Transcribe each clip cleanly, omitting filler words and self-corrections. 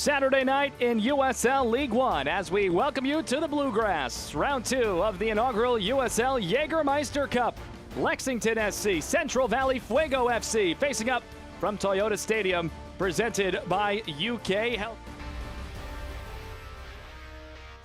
Saturday night in USL League One as we welcome you to the Bluegrass. Round 2 of the inaugural USL Jägermeister Cup. Lexington SC, Central Valley Fuego FC facing up from Toyota Stadium, presented by UK Health.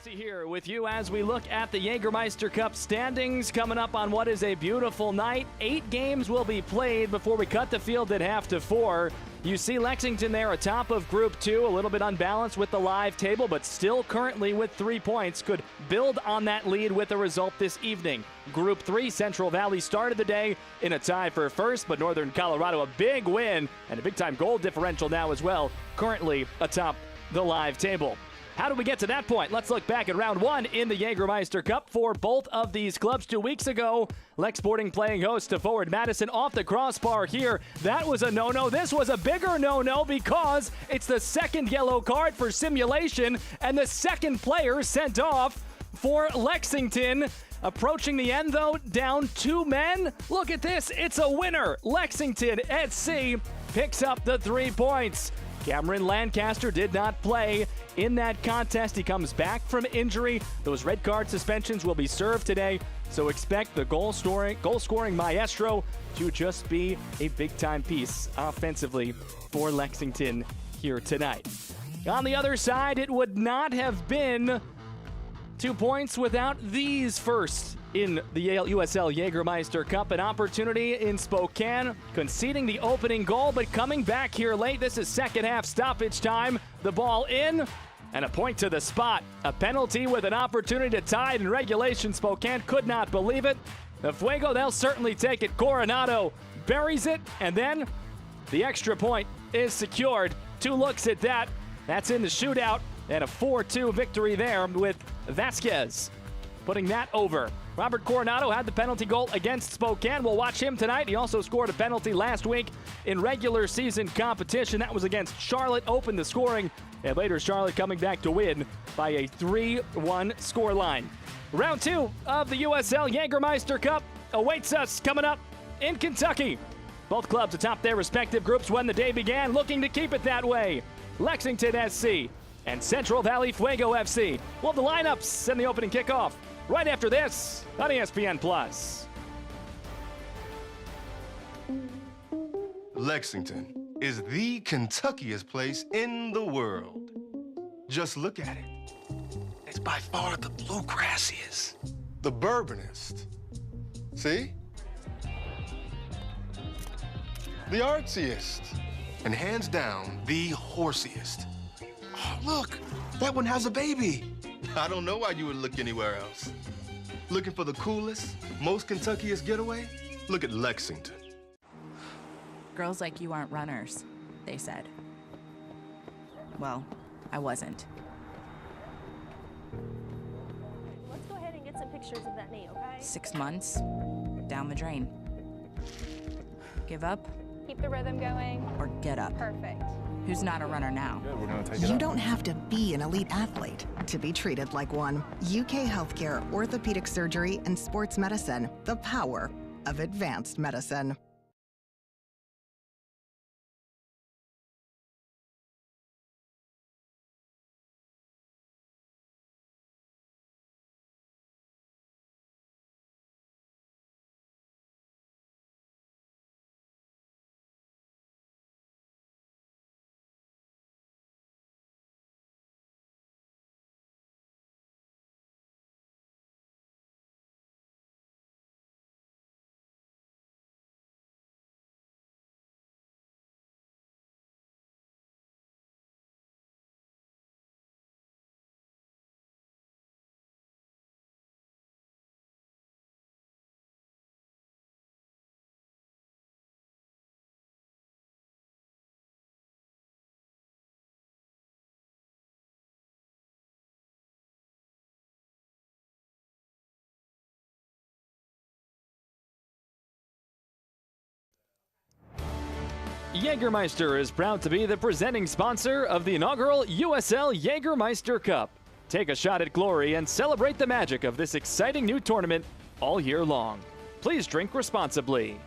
Here with you as we look at the Jägermeister Cup standings coming up on what is a beautiful night. 8 games will be played before we cut the field at half to 4. You see Lexington there atop of Group 2, a little bit unbalanced with the live table, but still currently with 3 points. Could build on that lead with a result this evening. Group 3, Central Valley started the day in a tie for first, but Northern Colorado a big win and a big-time goal differential now as well, currently atop the live table. How did we get to that point? Let's look back at round 1 in the Jägermeister Cup for both of these clubs 2 weeks ago. Lex Sporting playing host to Forward Madison off the crossbar here. That was a no-no. This was a bigger no-no because it's the second yellow card for simulation and the second player sent off for Lexington. Approaching the end, though, down 2 men. Look at this. It's a winner. Lexington SC picks up the 3 points. Cameron Lancaster did not play in that contest. He comes back from injury. Those red card suspensions will be served today, so expect the goal-scoring maestro to just be a big-time piece offensively for Lexington here tonight. On the other side, it would not have been 2 points without these first in the USL Jägermeister Cup. An opportunity in Spokane, conceding the opening goal, but coming back here late. This is second half stoppage time. The ball in, and a point to the spot. A penalty with an opportunity to tie it in regulation. Spokane could not believe it. The Fuego, they'll certainly take it. Coronado buries it, and then the extra point is secured. 2 looks at that. That's in the shootout, and a 4-2 victory there with Vasquez putting that over. Robert Coronado had the penalty goal against Spokane. We'll watch him tonight. He also scored a penalty last week in regular season competition. That was against Charlotte, opened the scoring, and later Charlotte coming back to win by a 3-1 scoreline. Round 2 of the USL Jägermeister Cup awaits us coming up in Kentucky. Both clubs atop their respective groups when the day began, looking to keep it that way. Lexington SC and Central Valley Fuego FC. We'll have the lineups and the opening kickoff right after this on ESPN+. Lexington is the Kentuckiest place in the world. Just look at it. It's by far the bluegrassiest, the bourbonist. See? The artsiest, and hands down, the horsiest. Oh, look, that one has a baby. I don't know why you would look anywhere else. Looking for the coolest, most Kentuckiest getaway? Look at Lexington. Girls like you aren't runners, they said. Well, I wasn't. Let's go ahead and get some pictures of that knee, okay? 6 months, down the drain. Give up Keep the rhythm going. or get up. Perfect. Who's not a runner now? Good, we're gonna take it You up. don't have to be an elite athlete to be treated like one. UK Healthcare, Orthopedic Surgery, and Sports Medicine. The power of advanced medicine. Jägermeister is proud to be the presenting sponsor of the inaugural USL Jägermeister Cup. Take a shot at glory and celebrate the magic of this exciting new tournament all year long. Please drink responsibly.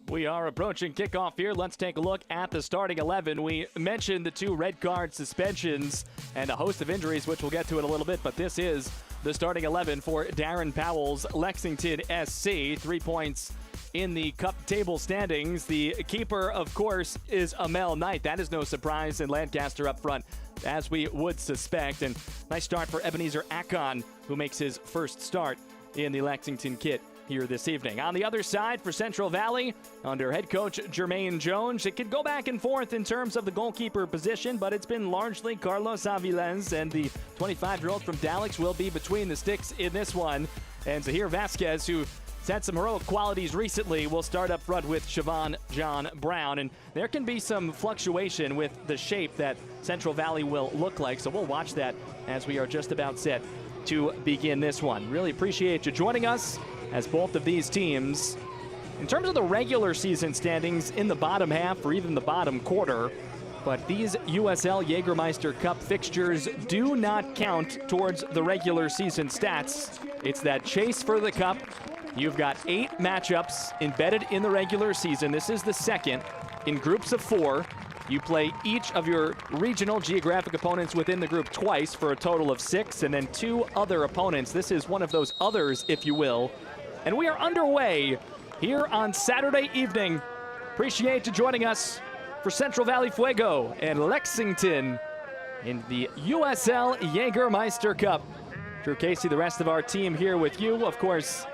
We are approaching kickoff here. Let's take a look at the starting 11. We mentioned the 2 red card suspensions and a host of injuries, which we'll get to in a little bit, but this is the starting 11 for Darren Powell's Lexington SC. 3 points in the cup table standings. The keeper, of course, is Amel Knight. That is no surprise, and Lancaster up front, as we would suspect. And nice start for Ebenezer Akon, who makes his first start in the Lexington kit here this evening. On the other side for Central Valley, under head coach Jermaine Jones, it could go back and forth in terms of the goalkeeper position, but it's been largely Carlos Avilés, and the 25-year-old from Dallas will be between the sticks in this one. And Zahir Vasquez, who had some heroic qualities recently, will start up front with Siobhan John Brown. And there can be some fluctuation with the shape that Central Valley will look like, so we'll watch that as we are just about set to begin this one. Really appreciate you joining us as both of these teams, in terms of the regular season standings, in the bottom half or even the bottom quarter. But these USL Jägermeister Cup fixtures do not count towards the regular season stats. It's that chase for the cup. You've got 8 matchups embedded in the regular season. This is the second in groups of 4. You play each of your regional geographic opponents within the group twice for a total of 6, and then 2 other opponents. This is one of those others, if you will. And we are underway here on Saturday evening. Appreciate you joining us for Central Valley Fuego and Lexington in the USL Jägermeister Cup. Drew Casey, the rest of our team here with you. Of course,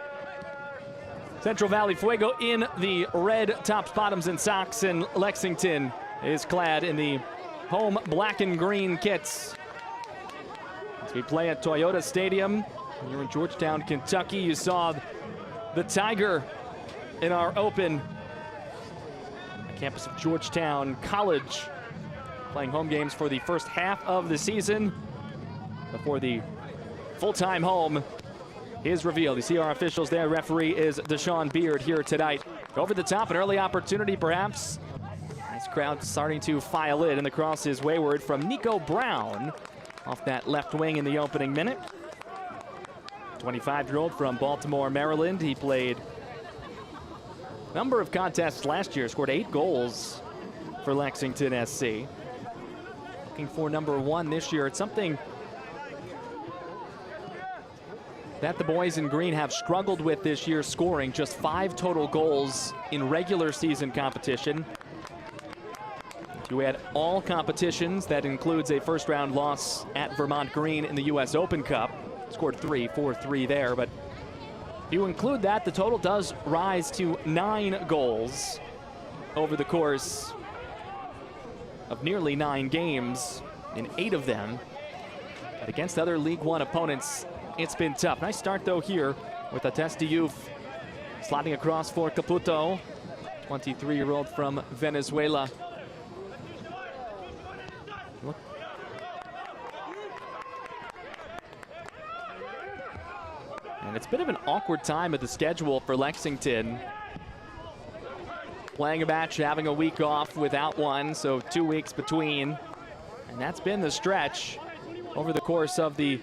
Central Valley Fuego in the red tops, bottoms, and socks, and Lexington is clad in the home black and green kits. As we play at Toyota Stadium here in Georgetown, Kentucky, you saw the Tiger in our open on the campus of Georgetown College, playing home games for the first half of the season before the full-time home is revealed. You see our officials there. Referee is Deshaun Beard here tonight. Over the top, an early opportunity perhaps. Nice crowd starting to file in, and the cross is wayward from Nico Brown off that left wing in the opening minute. 25-year-old from Baltimore, Maryland. He played a number of contests last year, scored 8 goals for Lexington SC. Looking for number 1 this year. It's something that the boys in green have struggled with this year, scoring just 5 total goals in regular season competition. If you add all competitions, that includes a first-round loss at Vermont Green in the U.S. Open Cup. Scored 4-3 there, but if you include that, the total does rise to 9 goals over the course of nearly 9 games, in 8 of them. But against other League One opponents, it's been tough. Nice start, though, here with Atesti Youth sliding across for Caputo, 23-year-old from Venezuela. And it's a bit of an awkward time of the schedule for Lexington. Playing a match, having a week off without one, so 2 weeks between. And that's been the stretch over the course of the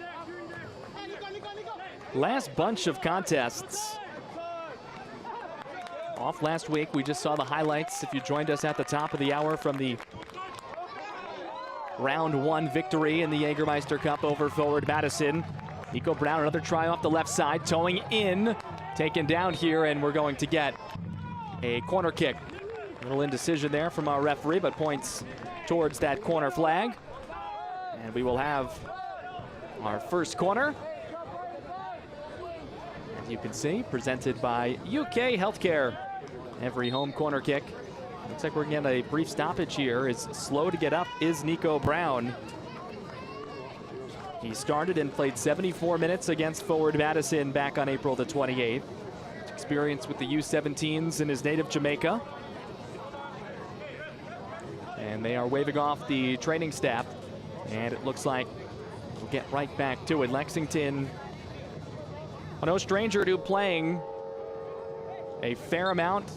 last bunch of contests. Off last week, we just saw the highlights, if you joined us at the top of the hour, from the round 1 victory in the Jägermeister Cup over Forward Madison. Nico Brown, another try off the left side, towing in, taken down here, and we're going to get a corner kick. A little indecision there from our referee, but points towards that corner flag. And we will have our first corner, as you can see, presented by UK Healthcare. Every home corner kick. Looks like we're going to get a brief stoppage here. Is slow to get up is Nico Brown. He started and played 74 minutes against Forward Madison back on April the 28th. Experience with the U17s in his native Jamaica. And they are waving off the training staff. And it looks like we'll get right back to it. Lexington, no stranger to playing a fair amount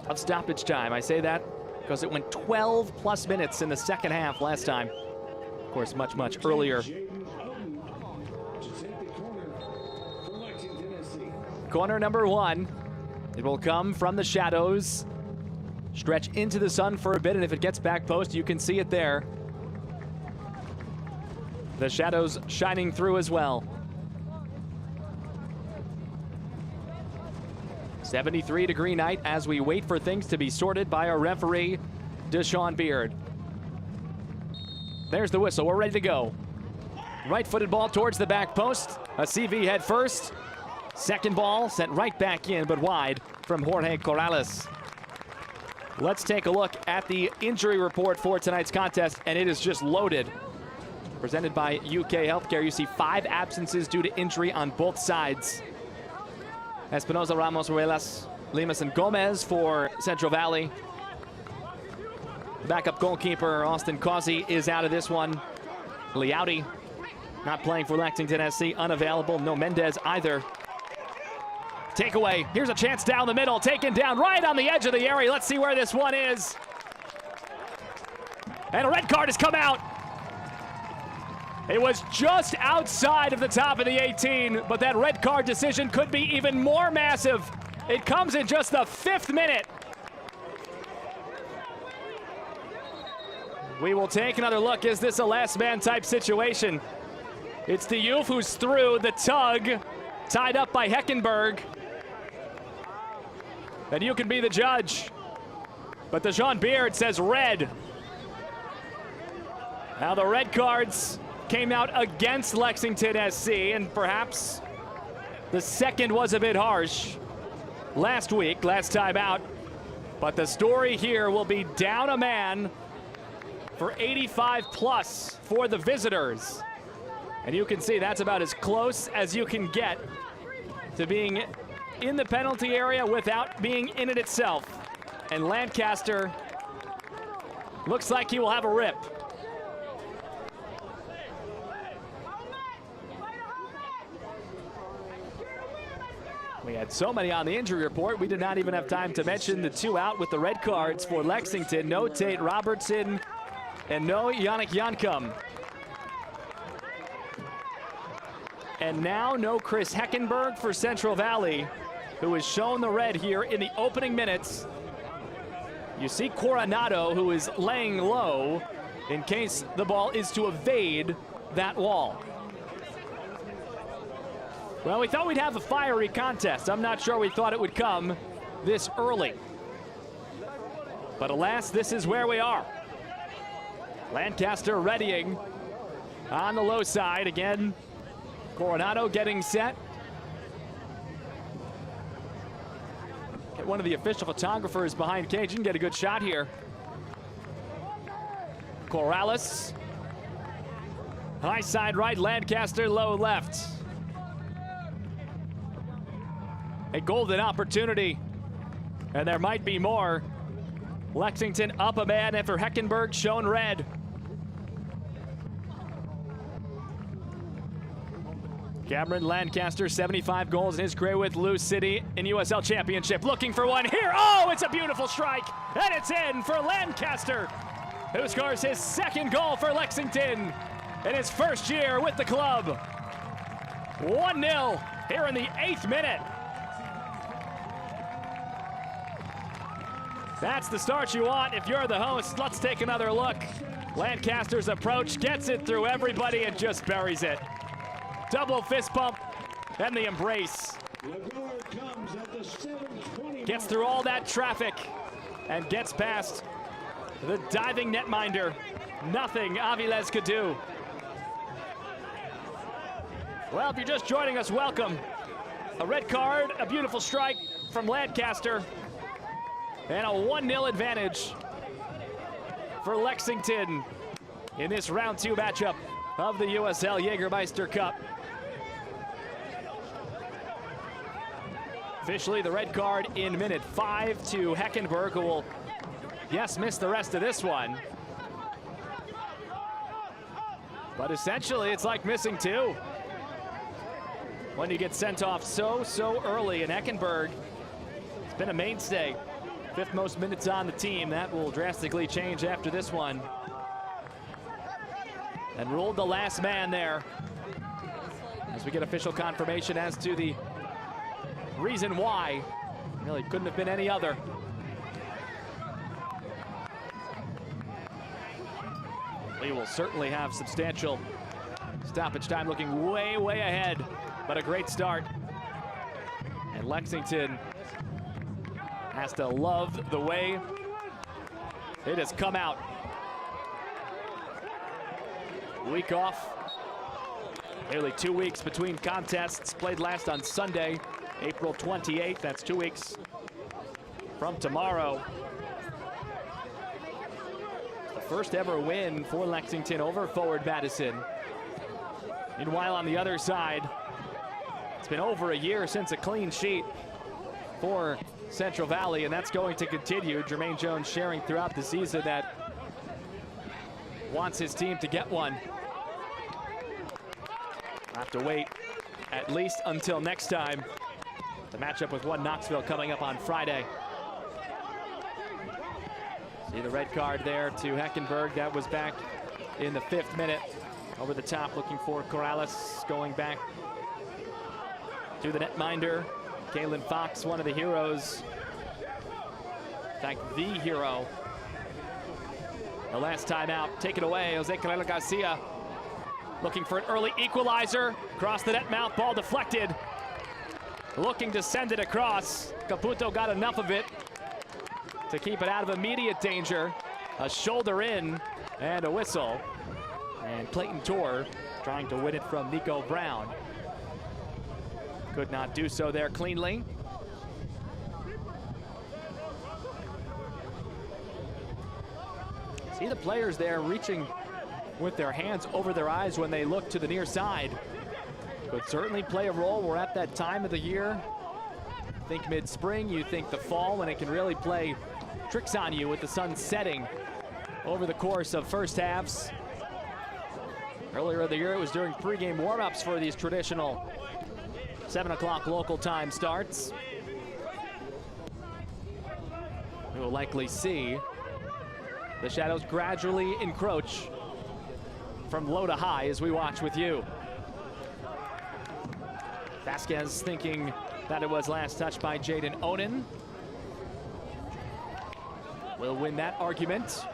of stoppage time. I say that because it went 12 plus minutes in the second half last time. Of course, much, much earlier. Corner number 1. It will come from the shadows, stretch into the sun for a bit, and if it gets back post, you can see it there. The shadows shining through as well. 73-degree night as we wait for things to be sorted by our referee, Deshaun Beard. There's the whistle. We're ready to go. Right-footed ball towards the back post. A CV head first. Second ball sent right back in, but wide from Jorge Corrales. Let's take a look at the injury report for tonight's contest, and it is just loaded. Presented by UK Healthcare, you see 5 absences due to injury on both sides. Espinoza, Ramos, Ruelas, Limas, and Gomez for Central Valley. Backup goalkeeper Austin Causey is out of this one. Liauti not playing for Lexington SC, unavailable. No Mendez either. Takeaway. Here's a chance down the middle. Taken down right on the edge of the area. Let's see where this one is. And a red card has come out. It was just outside of the top of the 18, but that red card decision could be even more massive. It comes in just the 5th minute. We will take another look. Is this a last man type situation? It's the Youth who's through. The tug tied up by Heckenberg. And you can be the judge. But Deshaun Beard says red. Now the red cards came out against Lexington SC, and perhaps the second was a bit harsh last week, last time out. But the story here will be down a man for 85 plus for the visitors. And you can see that's about as close as you can get to being in the penalty area without being in it itself. And Lancaster looks like he will have a rip. We had so many on the injury report, we did not even have time to mention the 2 out with the red cards for Lexington. No Tate Robertson and no Yannick Yankum. And now no Chris Heckenberg for Central Valley, who is shown the red here in the opening minutes. You see Coronado, who is laying low in case the ball is to evade that wall. Well, we thought we'd have a fiery contest. I'm not sure we thought it would come this early. But alas, this is where we are. Lancaster readying on the low side. Again, Coronado getting set. Get one of the official photographers behind Cajun, get a good shot here. Corrales. High side right, Lancaster low left. A golden opportunity, and there might be more. Lexington up a man after Heckenberg shown red. Cameron Lancaster, 75 goals in his career with Lou City in USL Championship. Looking for one here. Oh, it's a beautiful strike, and it's in for Lancaster, who scores his 2nd goal for Lexington in his 1st year with the club. 1-0 here in the 8th minute. That's the start you want if you're the host. Let's take another look. Lancaster's approach gets it through everybody and just buries it. Double fist bump and the embrace. Gets through all that traffic and gets past the diving netminder. Nothing Aviles could do. Well, if you're just joining us, welcome. A red card, a beautiful strike from Lancaster. And a 1-0 advantage for Lexington in this round 2 matchup of the USL Jägermeister Cup. Officially the red card in minute 5 to Heckenberg, who will, yes, miss the rest of this one. But essentially it's like missing 2 when you get sent off so early. And Heckenberg has been a mainstay. 5th most minutes on the team. That will drastically change after this one. And ruled the last man there. As we get official confirmation as to the reason why Really couldn't have been any other. Lee will certainly have substantial stoppage time, looking way, way ahead, but a great start. And Lexington has to love the way it has come out. Week off, nearly 2 weeks between contests, played last on Sunday, April 28th. That's 2 weeks from tomorrow. The first ever win for Lexington over Forward Madison. Meanwhile, on the other side, it's been over a year since a clean sheet for Central Valley, and that's going to continue. Jermaine Jones sharing throughout the season that wants his team to get one. We'll have to wait at least until next time. The matchup with One Knoxville coming up on Friday. See the red card there to Heckenberg. That was back in the 5th minute. Over the top, looking for Corrales, going back to the netminder. Kalen Fox, one of the heroes. In fact, the hero. The last time out, take it away, Jose Carrera Garcia. Looking for an early equalizer. Across the net mount, ball deflected. Looking to send it across. Caputo got enough of it to keep it out of immediate danger. A shoulder in and a whistle. And Clayton Torr trying to win it from Nico Brown. Could not do so there cleanly. See the players there reaching with their hands over their eyes when they look to the near side. Could certainly play a role. We're at that time of the year. Think mid-spring, you think the fall, when it can really play tricks on you with the sun setting over the course of first halves. Earlier in the year, it was during pregame warm-ups for these traditional 7 o'clock local time starts. We will likely see the shadows gradually encroach from low to high as we watch with you. Vasquez thinking that it was last touched by Jaden Onen. Will win that argument.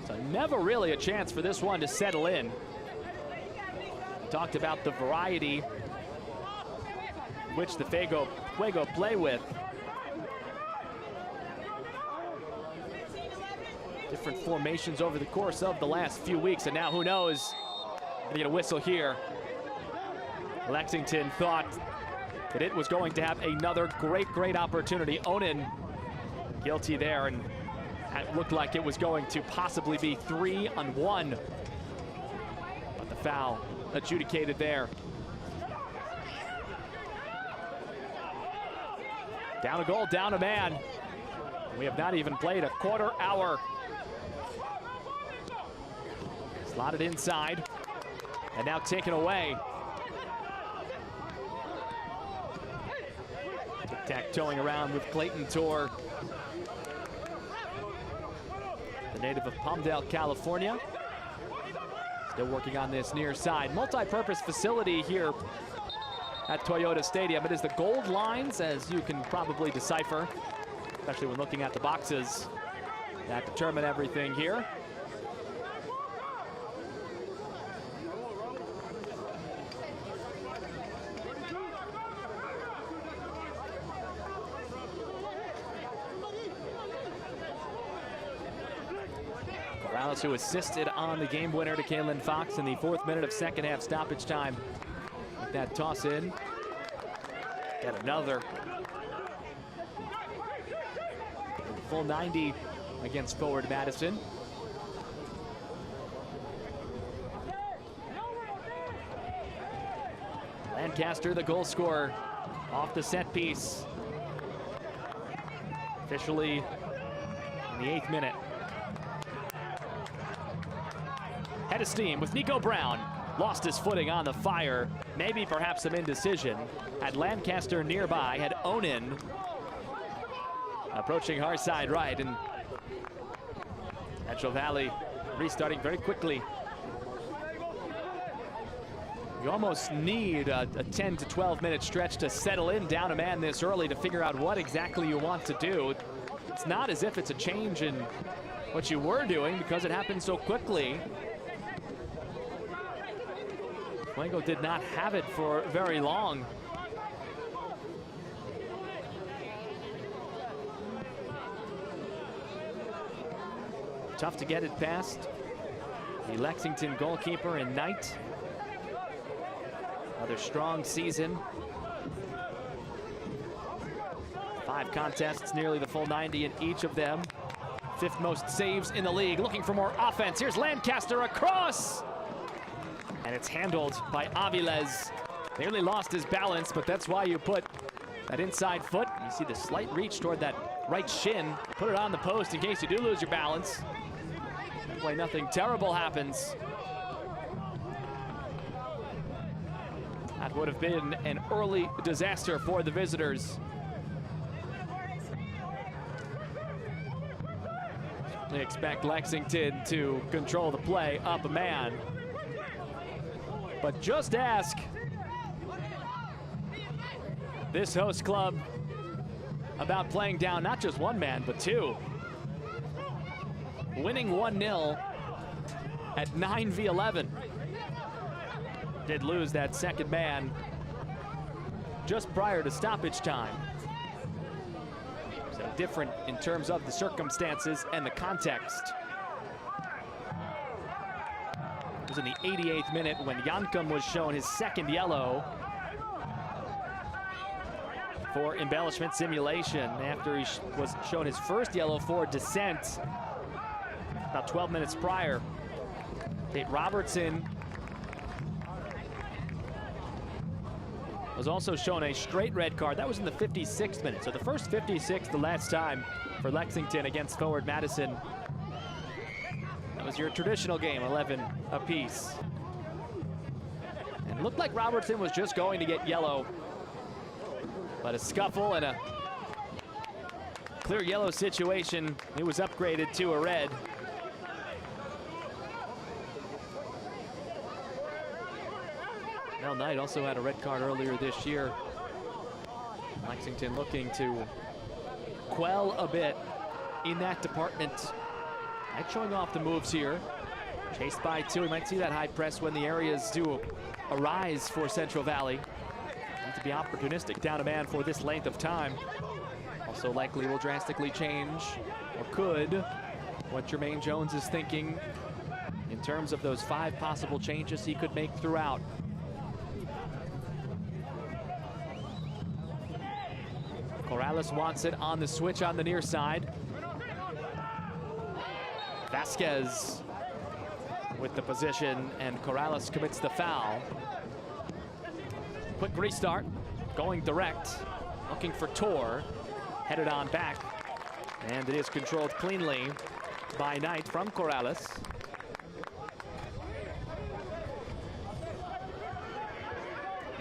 So never really a chance for this one to settle in. Talked about the variety which the Fuego play with. Different formations over the course of the last few weeks, and now who knows? Gonna get a whistle here. Lexington thought that it was going to have another great opportunity. Onen guilty there, and it looked like it was going to possibly be 3-on-1. But the foul adjudicated there. Down a goal, down a man. We have not even played a quarter hour. Slotted inside, and now taken away. Tic-tac-toeing around with Clayton Torr, the native of Palmdale, California. Still working on this near side. Multi-purpose facility here at Toyota Stadium. It is the gold lines, as you can probably decipher, especially when looking at the boxes that determine everything here. Corrales, who assisted on the game winner to Kalen Fox in the 4th minute of second half stoppage time. With that toss in. Get another. Full 90 against Forward Madison. Lancaster, the goal scorer, off the set piece. Officially in the 8th minute. Head of steam with Nico Brown. Lost his footing on the fire. Maybe perhaps some indecision. Had Lancaster nearby, had Onen approaching hard side right, and Central Valley restarting very quickly. You almost need a 10 to 12 minute stretch to settle in down a man this early to figure out what exactly you want to do. It's not as if it's a change in what you were doing because it happened so quickly. Fuego did not have it for very long. Tough to get it past the Lexington goalkeeper in Knight. Another strong season. 5 contests, nearly the full 90 in each of them. 5th most saves in the league. Looking for more offense. Here's Lancaster across. And it's handled by Aviles. Nearly lost his balance, but that's why you put that inside foot. You see the slight reach toward that right shin. Put it on the post in case you do lose your balance. That way nothing terrible happens. That would have been an early disaster for the visitors. They expect Lexington to control the play up a man. But just ask this host club about playing down not just one man, but 2. Winning 1-0 at 9v11. Did lose that second man just prior to stoppage time. So different in terms of the circumstances and the context. It was in the 88th minute when Jankum was shown his second yellow for embellishment simulation after he was shown his first yellow for dissent about 12 minutes prior. Tate Robertson was also shown a straight red card. That was in the 56th minute. So the first 56th, the last time for Lexington against Forward Madison. That was your traditional game, 11 apiece. And it looked like Robertson was just going to get yellow. But a scuffle and a clear yellow situation, it was upgraded to a red. Mel Knight also had a red card earlier this year. Lexington looking to quell a bit in that department. Knight showing off the moves here. Chased by 2. We might see that high press when the areas do arise for Central Valley. Need to be opportunistic down a man for this length of time. Also likely will drastically change, or could, what Jermaine Jones is thinking in terms of those 5 possible changes he could make throughout. Corrales wants it on the switch on the near side. Vasquez with the position, and Corrales commits the foul. Quick restart, going direct, looking for Tor, headed on back, and it is controlled cleanly by Knight from Corrales.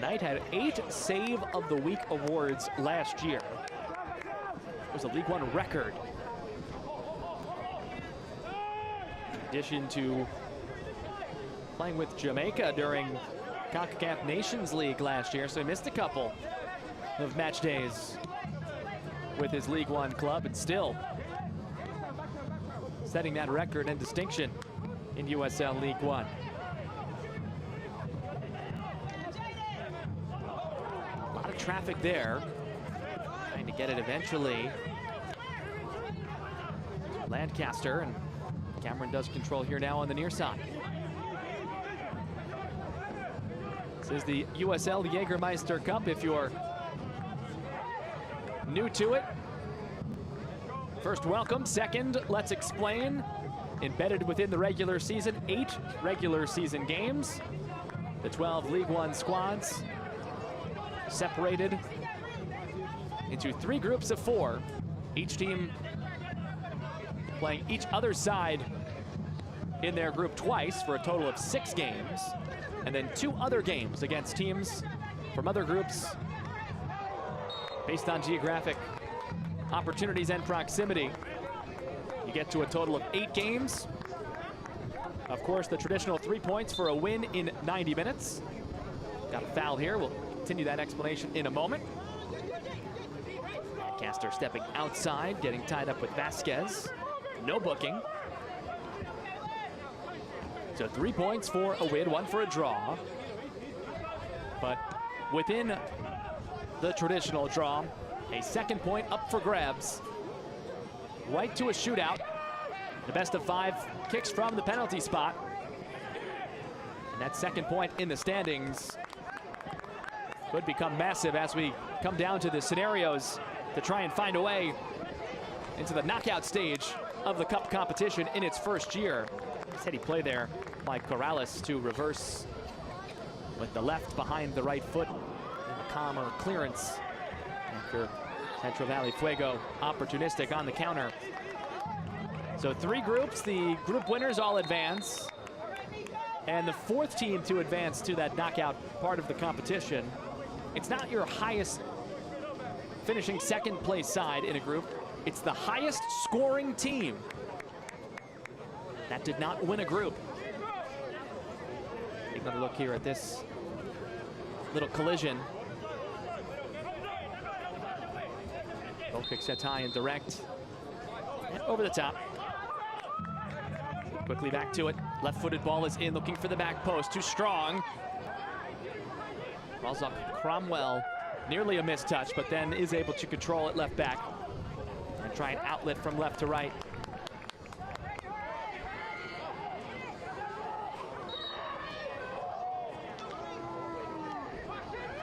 Knight had 8 Save of the Week awards last year. It was a League One record. In addition to playing with Jamaica during CONCACAF Nations League last year, so he missed a couple of match days with his League One club, and still setting that record and distinction in USL League One. A lot of traffic there, trying to get it eventually. Lancaster, and Cameron does control here now on the near side. This is the USL Jägermeister Cup. If you're new to it, first, welcome. Second, let's explain. Embedded within the regular season, 8 regular season games. The 12 League One squads separated into 3 groups of 4. Each team playing each other's side in their group twice for a total of 6 games. And then 2 other games against teams from other groups based on geographic opportunities and proximity. You get to a total of 8 games. Of course, the traditional 3 points for a win in 90 minutes. Got a foul here. We'll continue that explanation in a moment. Lancaster stepping outside, getting tied up with Vasquez. No booking. So 3 points for a win, 1 for a draw. But within the traditional draw, a second point up for grabs. Right to a shootout. The best of 5 kicks from the penalty spot. And that second point in the standings could become massive as we come down to the scenarios to try and find a way into the knockout stage of the cup competition in its first year. Steady play there by Corrales to reverse with the left behind the right foot and a calmer clearance after Central Valley Fuego opportunistic on the counter. So 3 groups, the group winners all advance. And the 4th team to advance to that knockout part of the competition. It's not your highest finishing second place side in a group. It's the highest scoring team that did not win a group. Take another look here at this little collision. Goal kick sets high and direct. And over the top. Quickly back to it. Left-footed ball is in, looking for the back post. Too strong. Balls up Cromwell. Nearly a missed touch, but then is able to control it left back and try an outlet from left to right.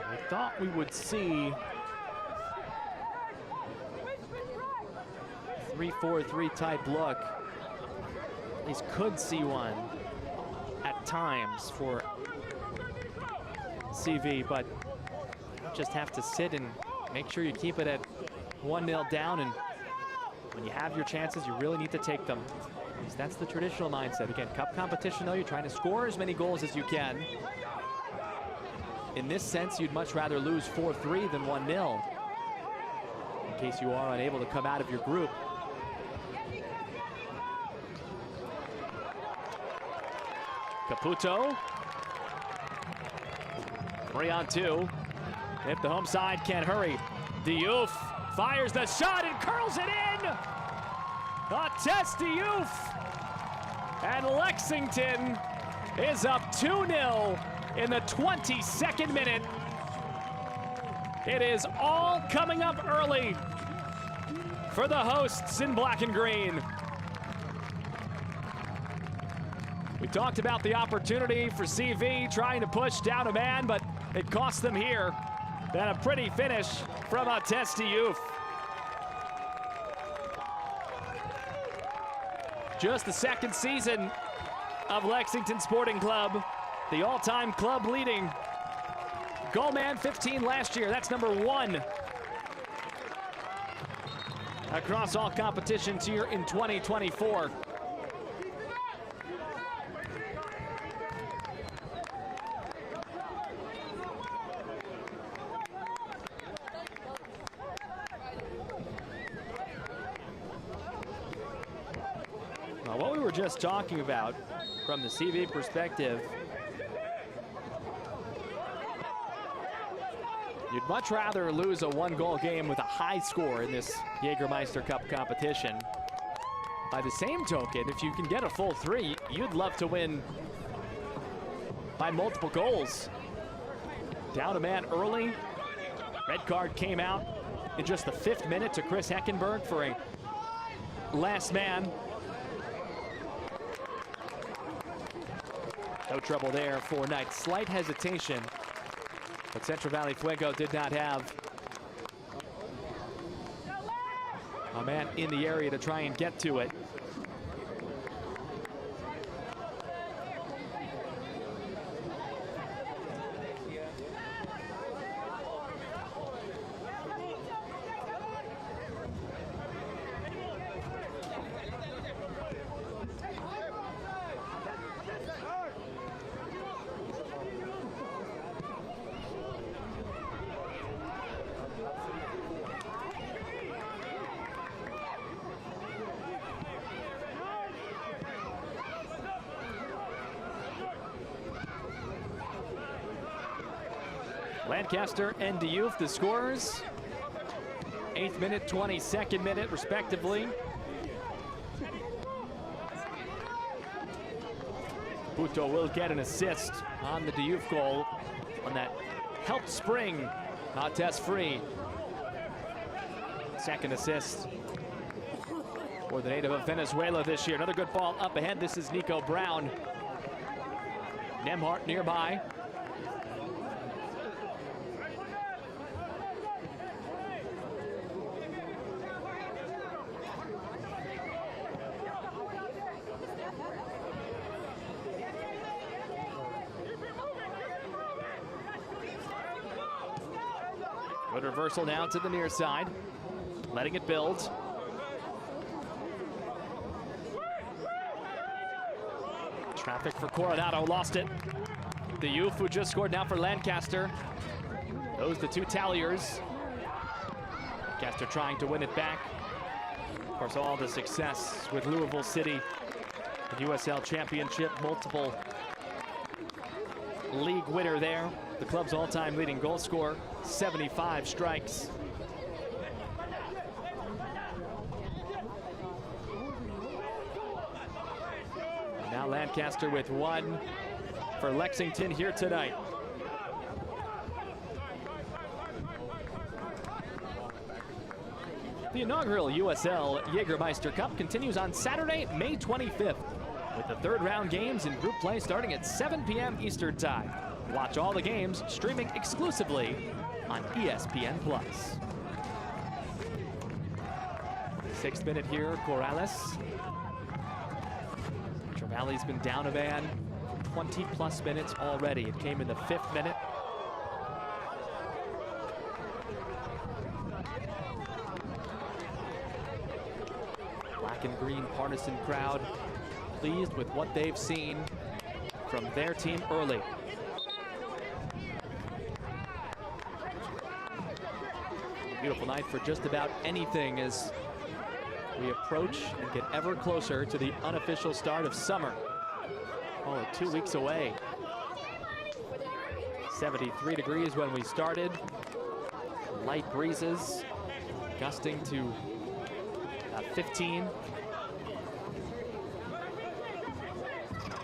I thought we would see 3-4-3 type look. At least could see one at times for CV, but just have to sit and make sure you keep it at 1-0 down, and when you have your chances, you really need to take them. At least that's the traditional mindset. Again, cup competition though, you're trying to score as many goals as you can. In this sense, you'd much rather lose 4-3 than 1-0, in case you are unable to come out of your group. Caputo. 3-on-2. If the home side can't hurry, Diouf fires the shot and curls it in! Artest Diouf! And Lexington is up 2-0 in the 22nd minute. It is all coming up early for the hosts in black and green. We talked about the opportunity for CV trying to push down a man, but it cost them here. Then a pretty finish from Artest Diouf. Just the second season of Lexington Sporting Club, the all-time club leading goal man, 15 last year. That's number 1 across all competitions here in 2024. What we were just talking about from the CV perspective, you'd much rather lose a 1-goal game with a high score in this Jägermeister Cup competition. By the same token, if you can get a full 3, you'd love to win by multiple goals. Down a man early. Red card came out in just the 5th minute to Chris Heckenberg for a last man. No trouble there for Knight. Slight hesitation, but Central Valley Fuego did not have a man in the area to try and get to it. Lancaster and the Youth, the scorers. 8th minute, 22nd minute, respectively. Puto will get an assist on the Diouf goal on that helped spring Montez free. Second assist for the native of Venezuela this year. Another good ball up ahead. This is Nico Brown. Nemhart nearby. Good reversal now to the near side, letting it build. Traffic for Coronado, lost it. The Youth, who just scored now for Lancaster. Those the two talliers. Lancaster trying to win it back. Of course, all the success with Louisville City, the USL Championship, multiple league winner there. The club's all-time leading goal scorer, 75 strikes. Now Lancaster with one for Lexington here tonight. The inaugural USL Jägermeister Cup continues on Saturday, May 25th, with the third round games in group play starting at 7 p.m. Eastern Time. Watch all the games streaming exclusively on ESPN+. 6th minute here, Corrales. Trevali's been down a man 20+ minutes already. It came in the 5th minute. Black and green partisan crowd pleased with what they've seen from their team early. Beautiful night for just about anything as we approach and get ever closer to the unofficial start of summer. Only 2 weeks away. 73 degrees when we started. Light breezes gusting to 15.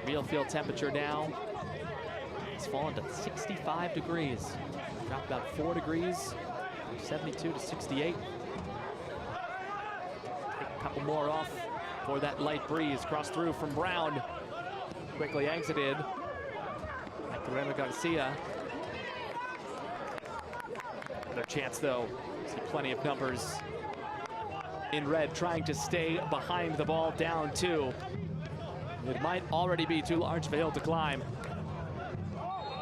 Real field temperature now has fallen to 65 degrees. Dropped about 4 degrees, 72 to 68. Take a couple more off for that light breeze. Cross through from Brown. Quickly exited. Back to Remy Garcia. Another chance though. See plenty of numbers in red trying to stay behind the ball, down 2. It might already be too large of a hill to climb,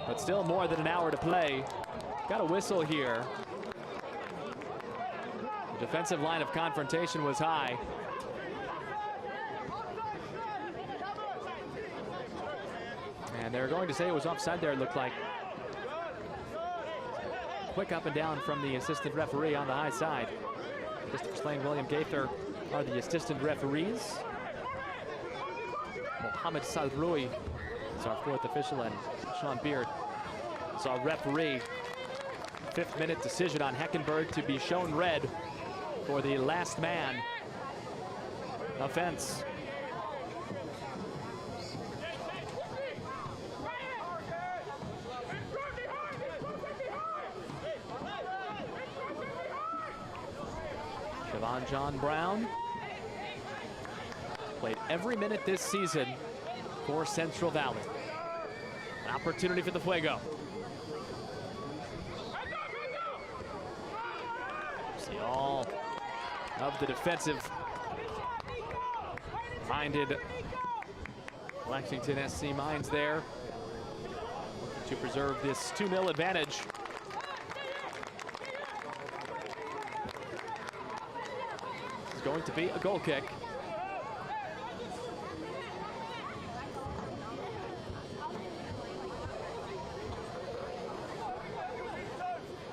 but still more than an hour to play. Got a whistle here. The defensive line of confrontation was high. And they're going to say it was offside there, it looked like. Quick up and down from the assistant referee on the high side. Christopher Slane, William Gaither are the assistant referees. Mohamed Salroui is our 4th official, and Sean Beard is our referee. 5th minute decision on Heckenberg to be shown red for the last man offense. Siobhan John Brown played every minute this season for Central Valley. An opportunity for the Fuego. See all of the defensive-minded Lexington SC minds there to preserve this 2-0 advantage. It's going to be a goal kick.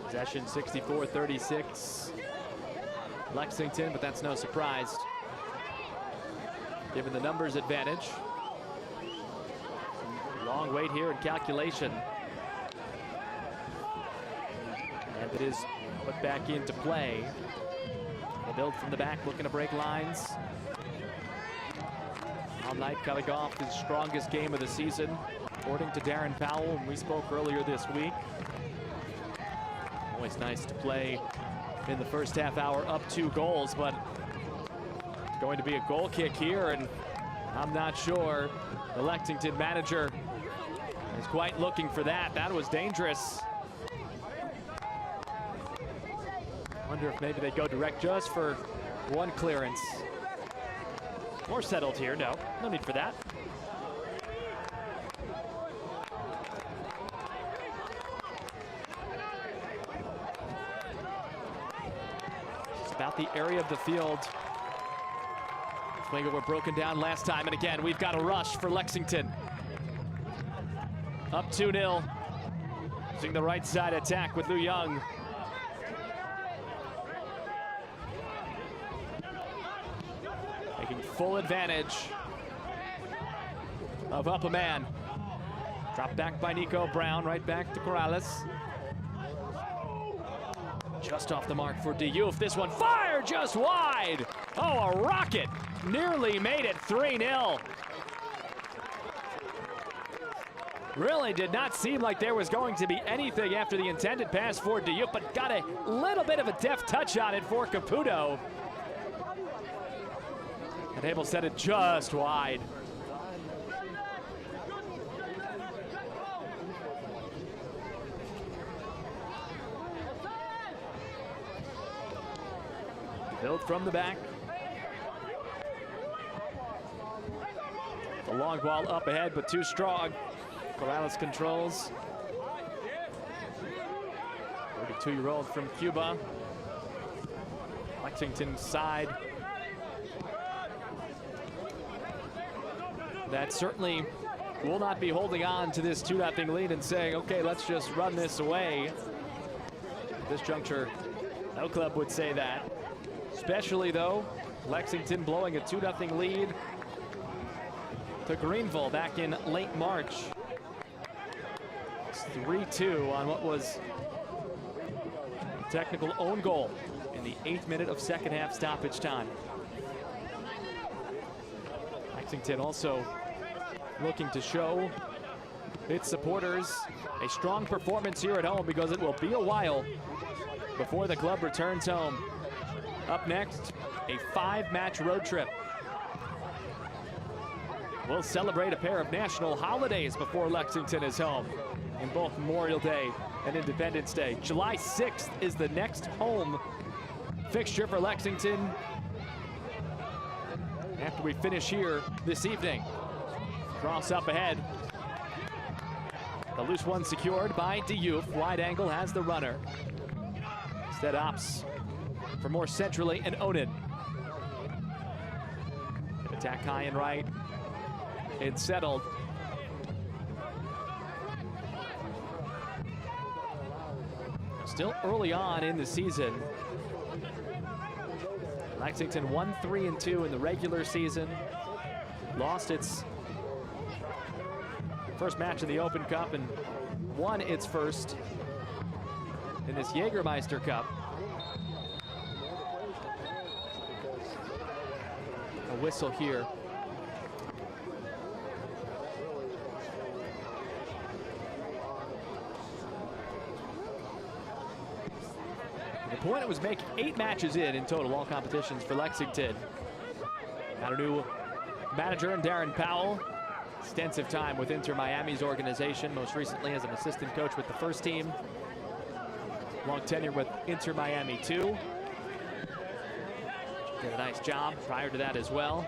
Possession 64-36. Lexington, but that's no surprise, given the numbers advantage. Long wait here in calculation. And it is put back into play. The build from the back, looking to break lines. All night coming off his strongest game of the season, according to Darren Powell, and we spoke earlier this week. Always nice to play in the first half hour up 2 goals, but it's going to be a goal kick here, and I'm not sure the Lexington manager is quite looking for that. That was dangerous. Wonder if maybe they go direct just for 1 clearance. More settled here. No need for that. It's about the area of the field. Fuego were broken down last time, and again, we've got a rush for Lexington. Up 2-0. Using the right side attack with Liu Young. Taking full advantage of up a man. Dropped back by Nico Brown, right back to Corrales. Just off the mark for Youth. This one fired just wide. Oh, a rocket. Nearly made it 3-0. Really did not seem like there was going to be anything after the intended pass for Youth, but got a little bit of a deft touch on it for Caputo. And able to set it just wide. Build from the back. The long ball up ahead, but too strong. Corrales controls. 32-year-old from Cuba. Lexington side. That certainly will not be holding on to this 2-0 lead and saying, okay, let's just run this away. At this juncture, no club would say that. Especially though, Lexington blowing a 2-0 lead to Greenville back in late March. It's 3-2 on what was a technical own goal in the 8th minute of second half stoppage time. Lexington also looking to show its supporters a strong performance here at home, because it will be a while before the club returns home. Up next, a 5-match road trip. We'll celebrate a pair of national holidays before Lexington is home, in both Memorial Day and Independence Day. July 6th is the next home fixture for Lexington after we finish here this evening. Cross up ahead. The loose one secured by Youth. Wide angle has the runner. Instead opts for more centrally and Oden. Attack high and right. It's settled. Still early on in the season. Lexington 1-3-2 in the regular season. Lost its first match in the Open Cup and won its first in this Jägermeister Cup. A whistle here. The point it was making 8 matches in total, all competitions for Lexington. Got a new manager in Darren Powell. Extensive time with Inter Miami's organization, most recently as an assistant coach with the first team. Long tenure with Inter Miami too. Did a nice job prior to that as well.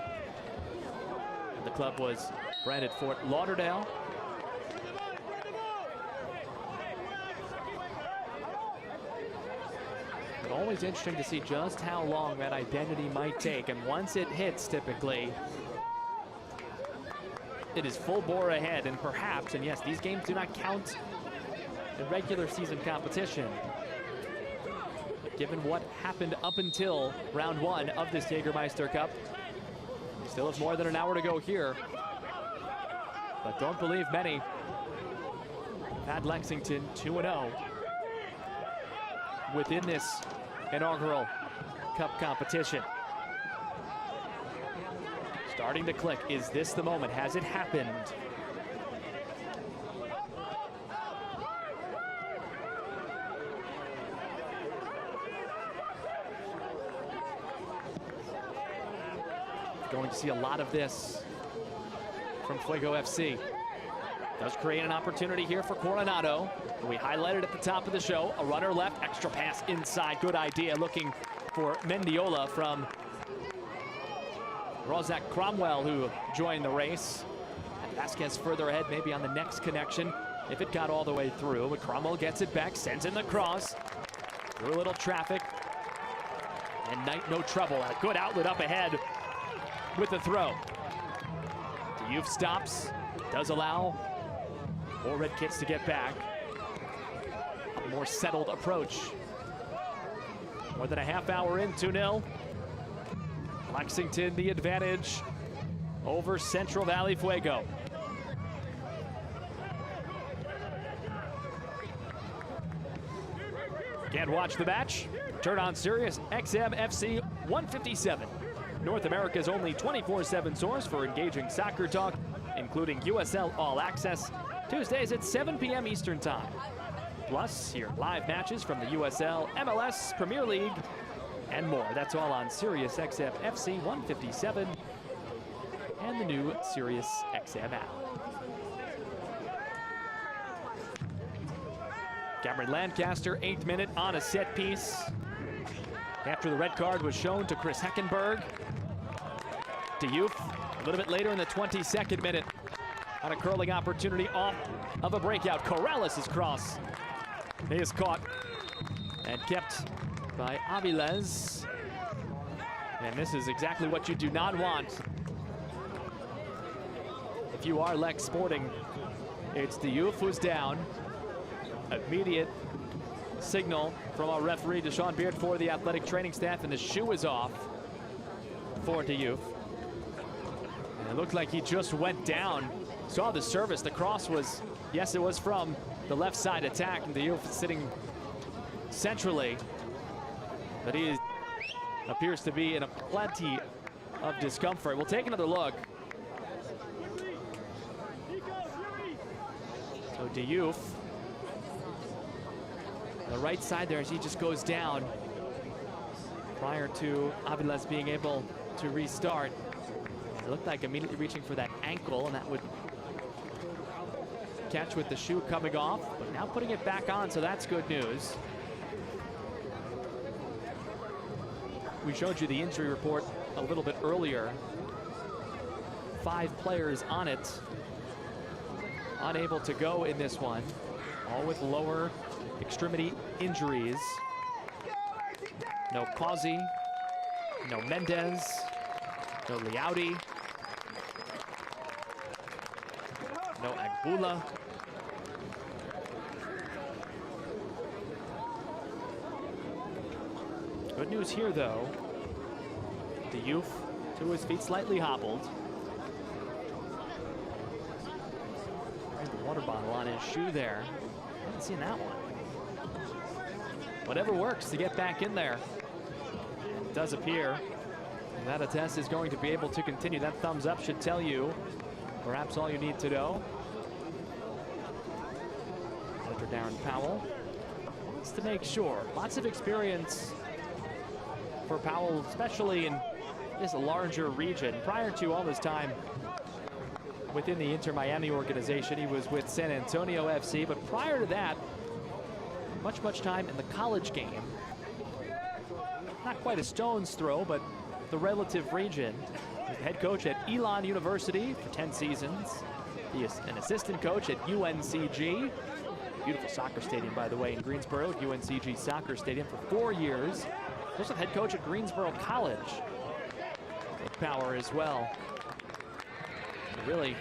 And the club was branded Fort Lauderdale. But always interesting to see just how long that identity might take. And once it hits, typically, it is full bore ahead, and perhaps, and yes, these games do not count in regular season competition. But given what happened up until round 1 of this Jägermeister Cup, we still have more than an hour to go here. But don't believe many have had Lexington 2-0 within this inaugural Cup competition. Starting to click. Is this the moment? Has it happened? Going to see a lot of this from Fuego FC. Does create an opportunity here for Coronado. We highlighted at the top of the show. A runner left, extra pass inside. Good idea. Looking for Mendiola from Rozak Cromwell, who joined the race. And Vasquez further ahead, maybe on the next connection, if it got all the way through. But Cromwell gets it back, sends in the cross. Through a little traffic. And Knight no trouble. A good outlet up ahead with the throw. The Youth stops, does allow more red kits to get back. A more settled approach. More than a half hour in, 2-0. Lexington the advantage over Central Valley Fuego. Can't watch the match? Turn on Sirius XM FC 157. North America's only 24/7 source for engaging soccer talk, including USL All Access, Tuesdays at 7 p.m. Eastern Time. Plus, hear live matches from the USL, MLS, Premier League, and more. That's all on Sirius XM FC 157 and the new Sirius XM app. Cameron Lancaster, 8th minute on a set piece. After the red card was shown to Chris Heckenberg. To Youth, a little bit later in the 22nd minute, on a curling opportunity off of a breakout. Corrales' cross. He is caught and kept by Aviles. And this is exactly what you do not want. If you are Lex Sporting, it's the Youth who's down. Immediate signal from our referee, Deshaun Beard, for the athletic training staff, and the shoe is off for the Youth. And it looked like he just went down. Saw the service. The cross was, yes, it was from the left side attack, and the Youth sitting centrally. But he appears to be in a plenty of discomfort. We'll take another look. So Diouf, the right side there as he just goes down prior to Aviles being able to restart. It looked like immediately reaching for that ankle, and that would catch with the shoe coming off, but now putting it back on, so that's good news. We showed you the injury report a little bit earlier. 5 players on it, unable to go in this one, all with lower extremity injuries. No Causey, no Mendez, no Liaudi, no Agbula. Good news here, though. The Youth to his feet, slightly hobbled. There's the water bottle on his shoe there. I haven't seen that one. Whatever works to get back in there. It does appear that a test is going to be able to continue. That thumbs up should tell you perhaps all you need to know. Dr. Darren Powell wants to make sure. Lots of experience for Powell, especially in this larger region. Prior to all this time within the Inter Miami organization, he was with San Antonio FC, but prior to that, much time in the college game. Not quite a stone's throw, but the relative region. He's the head coach at Elon University for 10 seasons. He is an assistant coach at UNCG. Beautiful soccer stadium, by the way, in Greensboro, UNCG Soccer Stadium for 4 years. Also head coach at Greensboro College. Power as well. He really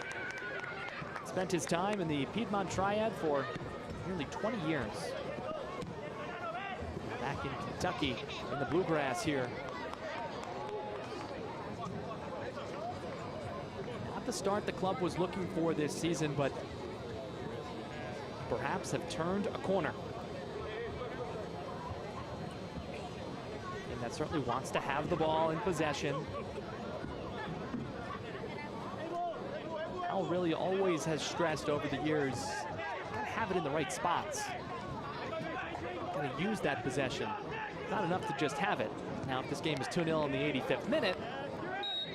spent his time in the Piedmont Triad for nearly 20 years. Back in Kentucky, in the bluegrass here. Not the start the club was looking for this season, but perhaps have turned a corner. certainly wants to have the ball in possession. Al really always has stressed over the years, gotta have it in the right spots. Gotta use that possession. Not enough to just have it. Now, if this game is 2-0 in the 85th minute,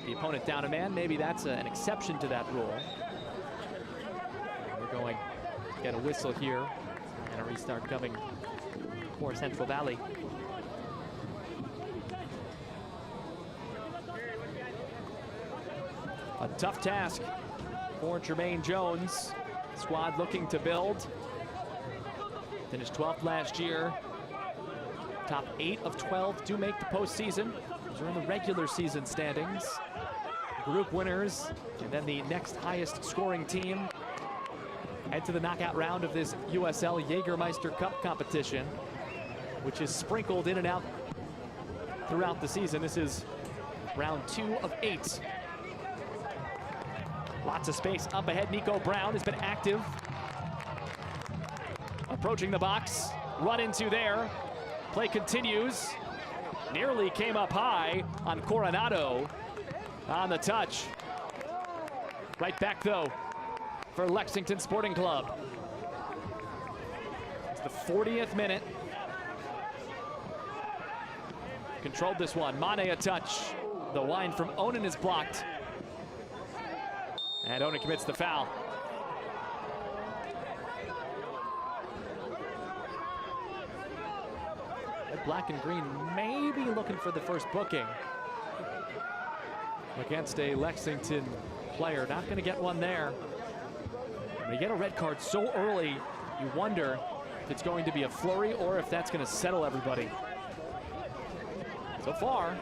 the opponent down a man, maybe that's an exception to that rule. We're going to get a whistle here and a restart coming for Central Valley. A tough task for Jermaine Jones. Squad looking to build. Finished 12th last year. Top 8 of 12 do make the postseason. Those are in the regular season standings. Group winners, and then the next highest scoring team head to the knockout round of this USL Jägermeister Cup competition, which is sprinkled in and out throughout the season. This is round 2 of 8. Lots of space up ahead. Nico Brown has been active. Approaching the box, run into there. Play continues. Nearly came up high on Coronado on the touch. Right back though for Lexington Sporting Club. It's the 40th minute. Controlled this one. Mane a touch. The line from Onan is blocked. And Onan commits the foul. Black and green maybe looking for the first booking against a Lexington player. Not going to get one there. When you get a red card so early, you wonder if it's going to be a flurry or if that's going to settle everybody. So far,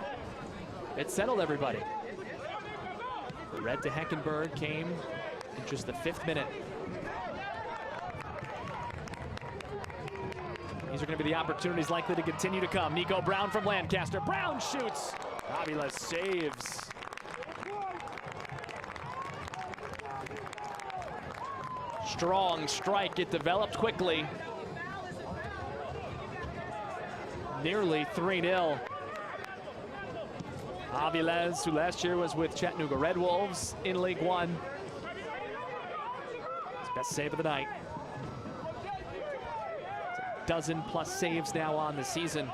it settled everybody. The red to Heckenberg came in just the 5th minute. These are going to be the opportunities likely to continue to come. Nico Brown from Lancaster. Brown shoots. Avila saves. Strong strike. It developed quickly. Nearly 3-0. Aviles, who last year was with Chattanooga Red Wolves in League One. His best save of the night. Dozen plus saves now on the season.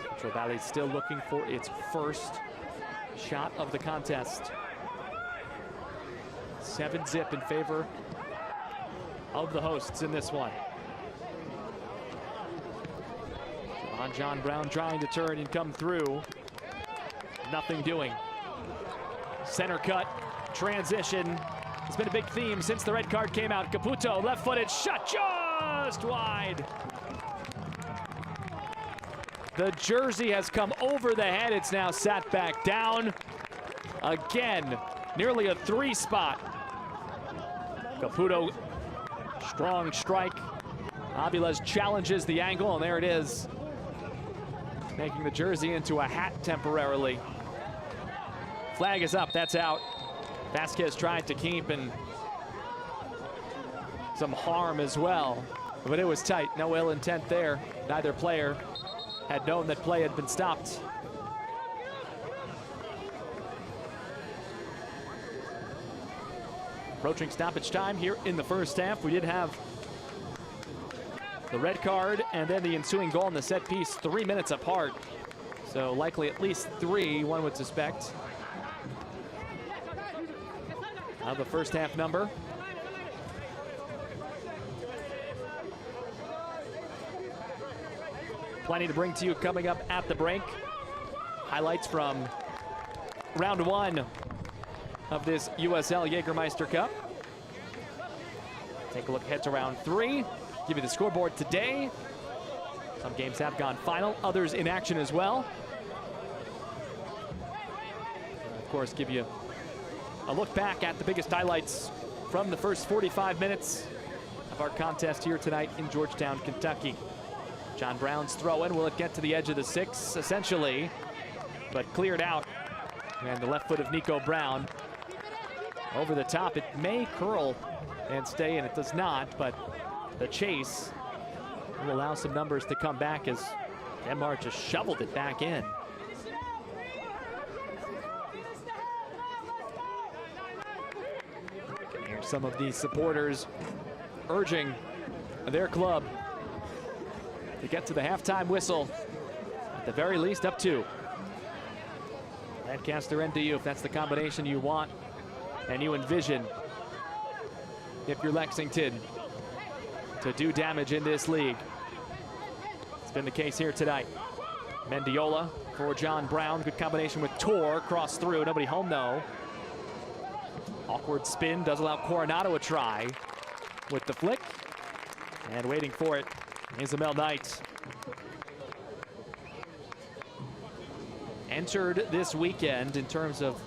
Central Valley still looking for its first shot of the contest. 7-zip in favor of the hosts in this one. John Brown trying to turn and come through. Nothing doing. Center cut, transition. It's been a big theme since the red card came out. Caputo, left-footed shot, just wide. The jersey has come over the head. It's now sat back down. Again, nearly a 3-spot. Caputo, strong strike. Aviles challenges the angle, and there it is. Making the jersey into a hat temporarily. Flag is up, that's out. Vasquez tried to keep and some harm as well. But it was tight, no ill intent there. Neither player had known that play had been stopped. Approaching stoppage time here in the first half. We did have the red card and then the ensuing goal in the set piece 3 minutes apart. So likely at least 3, one would suspect. Now the first half number. Plenty to bring to you coming up at the break. Highlights from round 1 of this USL Jägermeister Cup. Take a look ahead to round 3. Give you the scoreboard today. Some games have gone final, others in action as well. And of course, give you a look back at the biggest highlights from the first 45 minutes of our contest here tonight in Georgetown, Kentucky. John Brown's throw in. Will it get to the edge of the 6? Essentially, but cleared out And the left foot of Nico Brown over the top. It may curl and stay, and it does not, but the chase will allow some numbers to come back as Denmark just shoveled it back in. Here's some of these supporters urging their club to get to the halftime whistle, at the very least up 2. Lancaster and Youth, that's the combination you want and you envision if you're Lexington to do damage in this league. It's been the case here tonight. Mendiola for John Brown, good combination with Tor, cross through, nobody home though. Awkward spin, does allow Coronado a try with the flick, and waiting for it is Amel Knight. Entered this weekend in terms of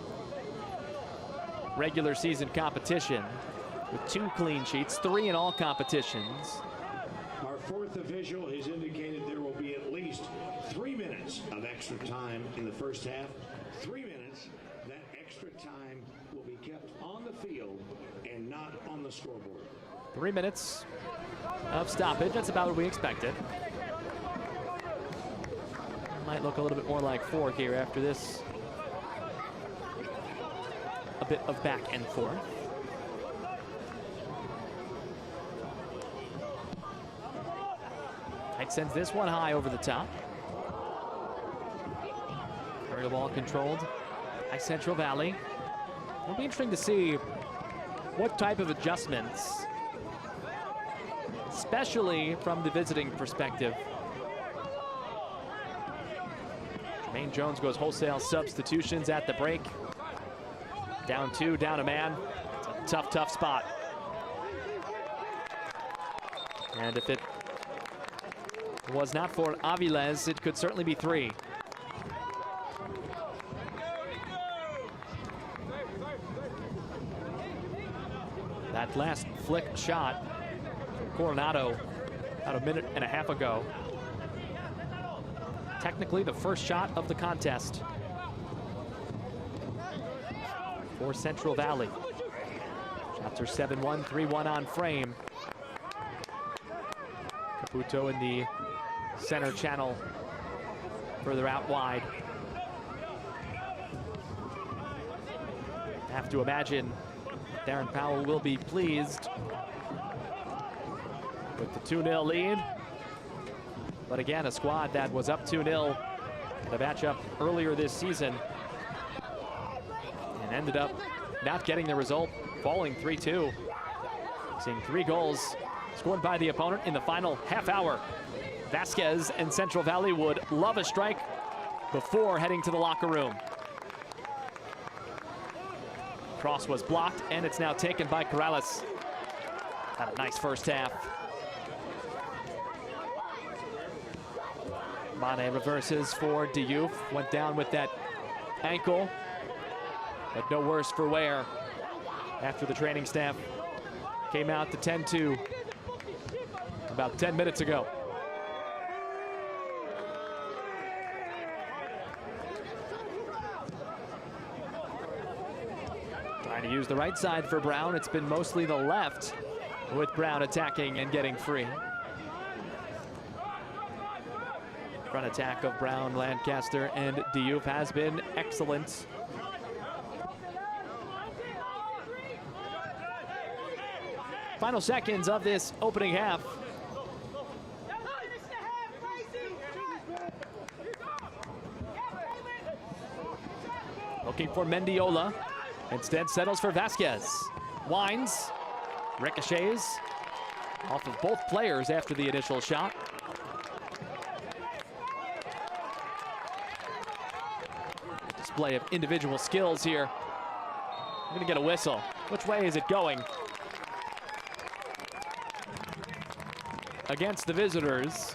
regular season competition with 2 clean sheets, 3 in all competitions. Our 4th official has indicated there will be at least 3 minutes of extra time in the first half. 3 minutes. That extra time will be kept on the field and not on the scoreboard. 3 minutes of stoppage. That's about what we expected. Might look a little bit more like 4 here after this. A bit of back and forth. Knight sends this one high over the top. Carry the ball controlled by Central Valley. It'll be interesting to see what type of adjustments, especially from the visiting perspective. Jermaine Jones goes wholesale substitutions at the break. Down 2, down a man. It's a tough, tough spot. And if it was not for Aviles, it could certainly be 3. That last flick shot from Coronado about a minute and a half ago. Technically the first shot of the contest for Central Valley. Shots are 7-1, 3-1 on frame. Caputo in the center channel, further out wide. Have to imagine Darren Powell will be pleased with the 2-0 lead. But again, a squad that was up 2-0 the matchup earlier this season and ended up not getting the result, falling 3-2. Seeing 3 goals scored by the opponent in the final half hour. Vasquez and Central Valley would love a strike before heading to the locker room. Cross was blocked, and it's now taken by Corrales. Had a nice first half. Mane reverses for Diouf. Went down with that ankle, but no worse for wear after the training staff came out to 10-2 about 10 minutes ago. Trying to use the right side for Brown. It's been mostly the left, with Brown attacking and getting free. Front attack of Brown, Lancaster, and Diouf has been excellent. Final seconds of this opening half. Looking for Mendiola. Instead settles for Vasquez. Winds, ricochets off of both players after the initial shot. Display of individual skills here. I'm gonna get a whistle. Which way is it going? Against the visitors.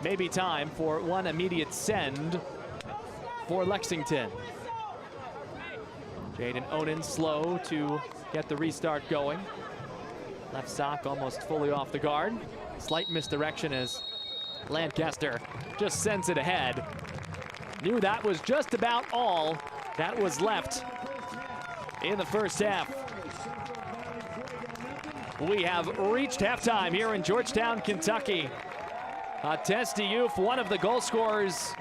Maybe time for one immediate send for Lexington. Jaden Onen slow to get the restart going. Left sock almost fully off the guard. Slight misdirection as Lancaster just sends it ahead. knew that was just about all that was left in the first half. We have reached halftime here in Georgetown, Kentucky. Testi Youth, one of the goal scorers.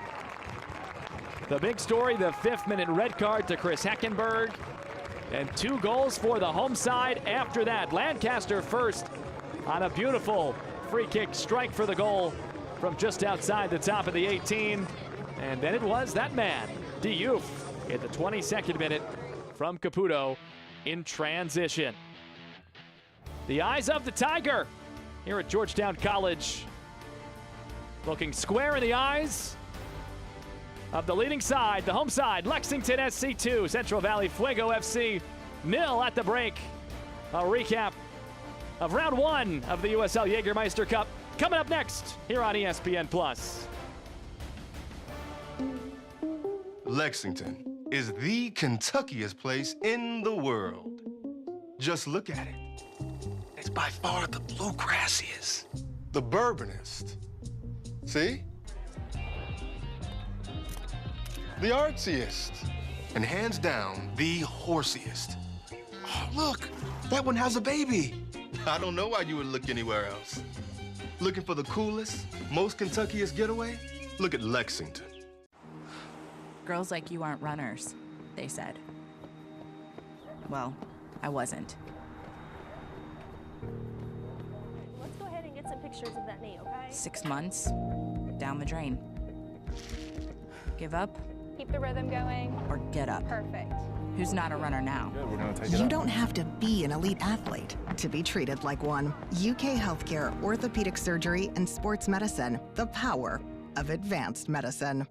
The big story, the 5th-minute red card to Chris Heckenberg. And 2 goals for the home side after that. Lancaster first on a beautiful free kick strike for the goal from just outside the top of the 18. And then it was that man, Diouf, in the 22nd minute from Caputo in transition. The eyes of the Tiger here at Georgetown College. Looking square in the eyes of the leading side, the home side, Lexington SC 2, Central Valley Fuego FC 0 at the break. A recap of round 1 of the USL Jägermeister Cup coming up next here on ESPN+. Lexington is the Kentuckiest place in the world. Just look at it. It's by far the bluegrassiest, the bourbonist. See? The artsiest, and hands down, the horsiest. Oh, look, that one has a baby. I don't know why you would look anywhere else. Looking for the coolest, most Kentuckiest getaway? Look at Lexington. Girls like you aren't runners, they said. Well, I wasn't. Let's go ahead and get some pictures of that knee, okay? 6 months, down the drain. Give up Keep the rhythm going. or get up? Perfect. Who's not a runner now? You don't have to be an elite athlete to be treated like one. UK Healthcare, Orthopedic Surgery, and Sports Medicine. The power of advanced medicine.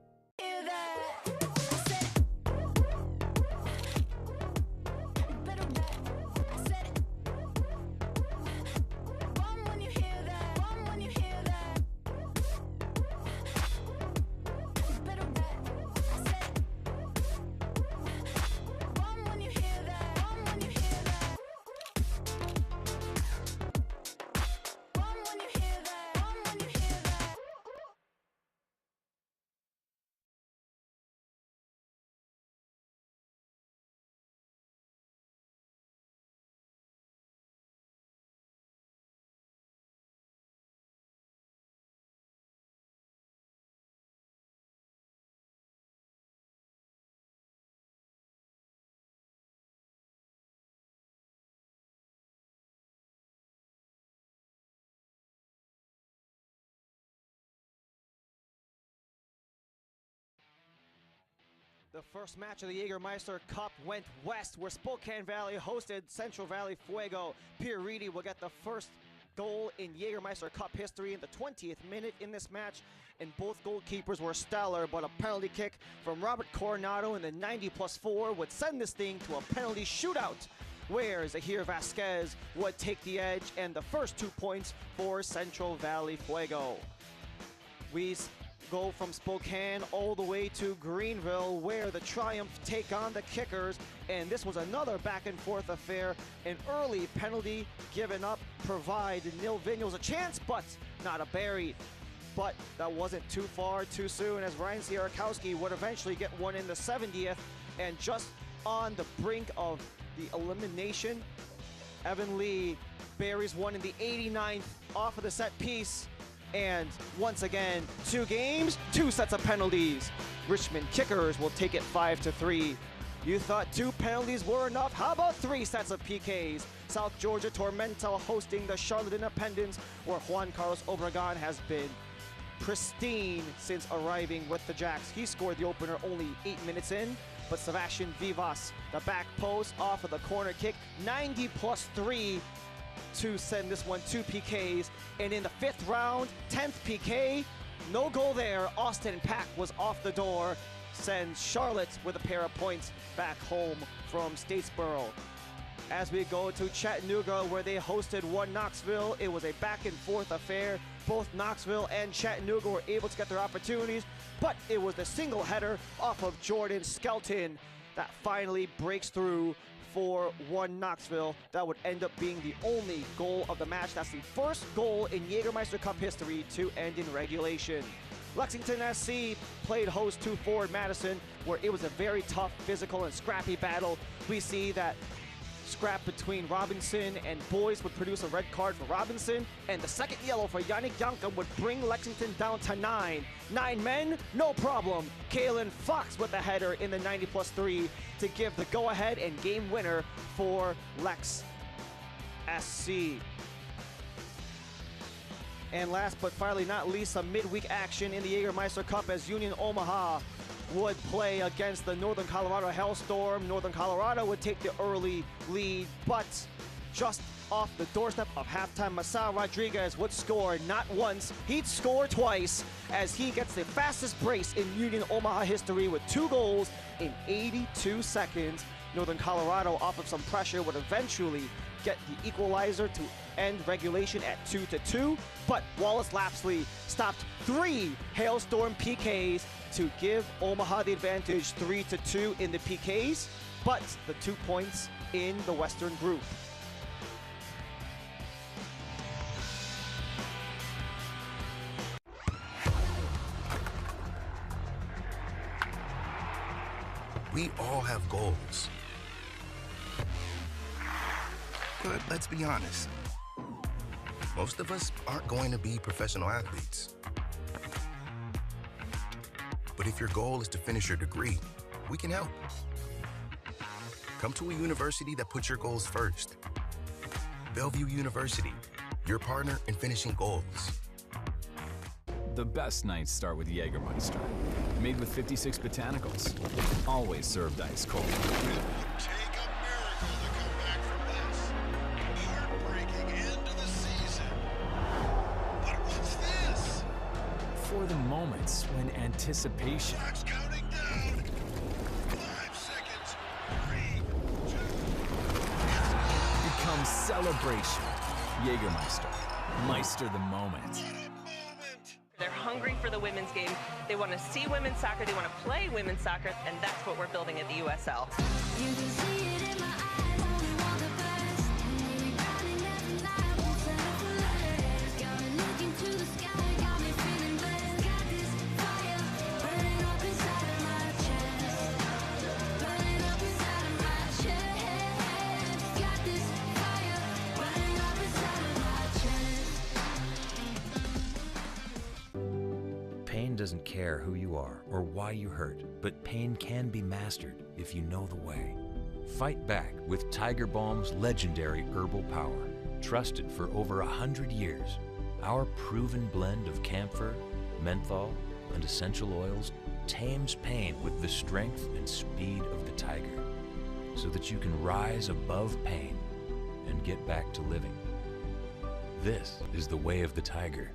The first match of the Jägermeister Cup went west, where Spokane Valley hosted Central Valley Fuego. Pierre Reedy will get the first goal in Jägermeister Cup history in the 20th minute in this match, and both goalkeepers were stellar, but a penalty kick from Robert Coronado in the 90+4 would send this thing to a penalty shootout, where Zahir Vasquez would take the edge and the first 2 points for Central Valley Fuego. We go from Spokane all the way to Greenville, where the Triumph take on the Kickers, and this was another back and forth affair. An early penalty given up provided Nil Vigneaults a chance, but not a Barry. But that wasn't too far too soon, as Ryan Sierakowski would eventually get one in the 70th, and just on the brink of the elimination, Evan Lee buries one in the 89th off of the set piece. And once again, 2 games, 2 sets of penalties. Richmond Kickers will take it 5-3. You thought 2 penalties were enough? How about 3 sets of PKs? South Georgia Tormenta hosting the Charlotte Independence, where Juan Carlos Obregon has been pristine since arriving with the Jacks. He scored the opener only 8 minutes in, but Sebastian Vivas, the back post off of the corner kick, 90+3 to send this one 2 PKs. And in the 5th round, 10th PK, no goal there. Austin Pack was off the door, sends Charlotte with a pair of points back home from Statesboro. As we go to Chattanooga, where they hosted one Knoxville, it was a back and forth affair. Both Knoxville and Chattanooga were able to get their opportunities, but it was the single header off of Jordan Skelton that finally breaks through for one Knoxville. That would end up being the only goal of the match. That's the first goal in Jägermeister Cup history to end in regulation. Lexington SC played host to Forward Madison, where it was a very tough, physical, and scrappy battle. We see that scrap between Robinson and Boyce would produce a red card for Robinson, and the second yellow for Yannick Janka would bring Lexington down to 9. 9 men, no problem. Kalen Fox with the header in the 90+3 to give the go-ahead and game winner for Lex SC. And last but finally not least, some midweek action in the Jägermeister Cup as Union Omaha would play against the Northern Colorado Hellstorm. Northern Colorado would take the early lead, but just off the doorstep of halftime, Masao Rodriguez would score not once, he'd score twice as he gets the fastest brace in Union Omaha history with 2 goals in 82 seconds. Northern Colorado, off of some pressure, would eventually get the equalizer to end regulation at 2-2, but Wallace Lapsley stopped 3 Hailstorm PKs to give Omaha the advantage 3-2 in the PKs, but the 2 points in the Western Group. We all have goals. But let's be honest, most of us aren't going to be professional athletes. But if your goal is to finish your degree, we can help. Come to a university that puts your goals first. Bellevue University, your partner in finishing goals. The best nights start with Jägermeister, made with 56 botanicals, always served ice cold. For the moments when anticipation Counting down. 5 seconds. 3, 2. becomes celebration. Jägermeister, Meister the moment. They're hungry for the women's game. They want to see women's soccer. They want to play women's soccer, and that's what we're building at the USL. You can see it in my eyes, only want the best. Maybe grinding every night, won't settle for less. Got me looking to the sky, got me feeling blessed. Got this fire burning up inside of my chest. Burning up inside of my chest. Got this fire burning up inside of my chest. Pain doesn't care who you are or why you hurt, but pain can be mastered if you know the way. Fight back with Tiger Balm's legendary herbal power. Trusted for over 100 years, our proven blend of camphor, menthol, and essential oils tames pain with the strength and speed of the tiger, so that you can rise above pain and get back to living. This is the way of the tiger.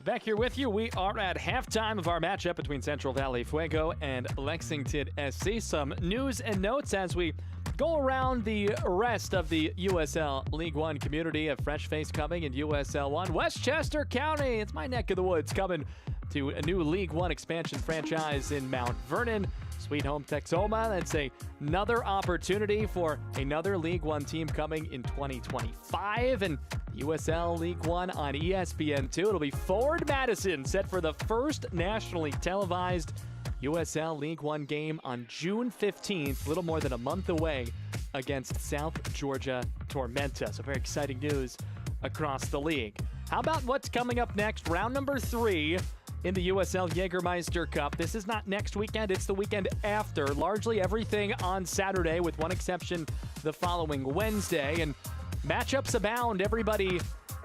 Back here with you, we are at halftime of our matchup between Central Valley Fuego and Lexington SC. Some news and notes as we go around the rest of the USL League One community. A fresh face coming in USL 1. Westchester County, it's my neck of the woods, coming to a new League One expansion franchise in Mount Vernon. Sweet home Texoma. That's another opportunity for another League One team coming in 2025. And USL League One on ESPN2. It'll be Forward Madison set for the first nationally televised USL League One game on June 15th, a little more than a month away, against South Georgia Tormenta. So very exciting news across the league. How about what's coming up next? Round number 3 in the USL Jägermeister Cup. This is not next weekend, it's the weekend after. Largely everything on Saturday, with one exception the following Wednesday. And matchups abound. Everybody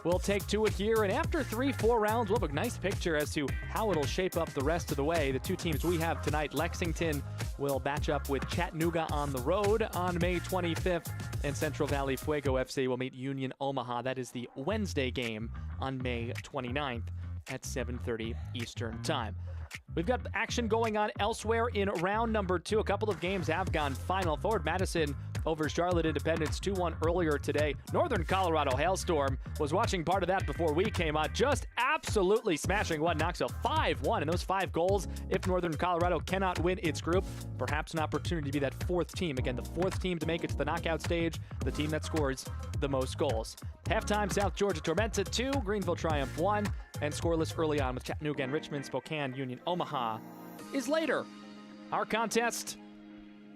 will take to it here. And after 3-4 rounds, we'll have a nice picture as to how it'll shape up the rest of the way. The two teams we have tonight, Lexington will match up with Chattanooga on the road on May 25th. And Central Valley Fuego FC will meet Union Omaha. That is the Wednesday game on May 29th at 7:30 Eastern Time. We've got action going on elsewhere in round number 2. A couple of games have gone final. Forward Madison over Charlotte Independence 2-1 earlier today. Northern Colorado Hailstorm was watching part of that before we came on. Just absolutely smashing one Knoxville 5-1. And those 5 goals, if Northern Colorado cannot win its group, perhaps an opportunity to be that 4th team. Again, the 4th team to make it to the knockout stage, the team that scores the most goals. Halftime, South Georgia Tormenta 2, Greenville Triumph 1, and scoreless early on with Chattanooga and Richmond. Spokane Union Omaha is later. Our contest,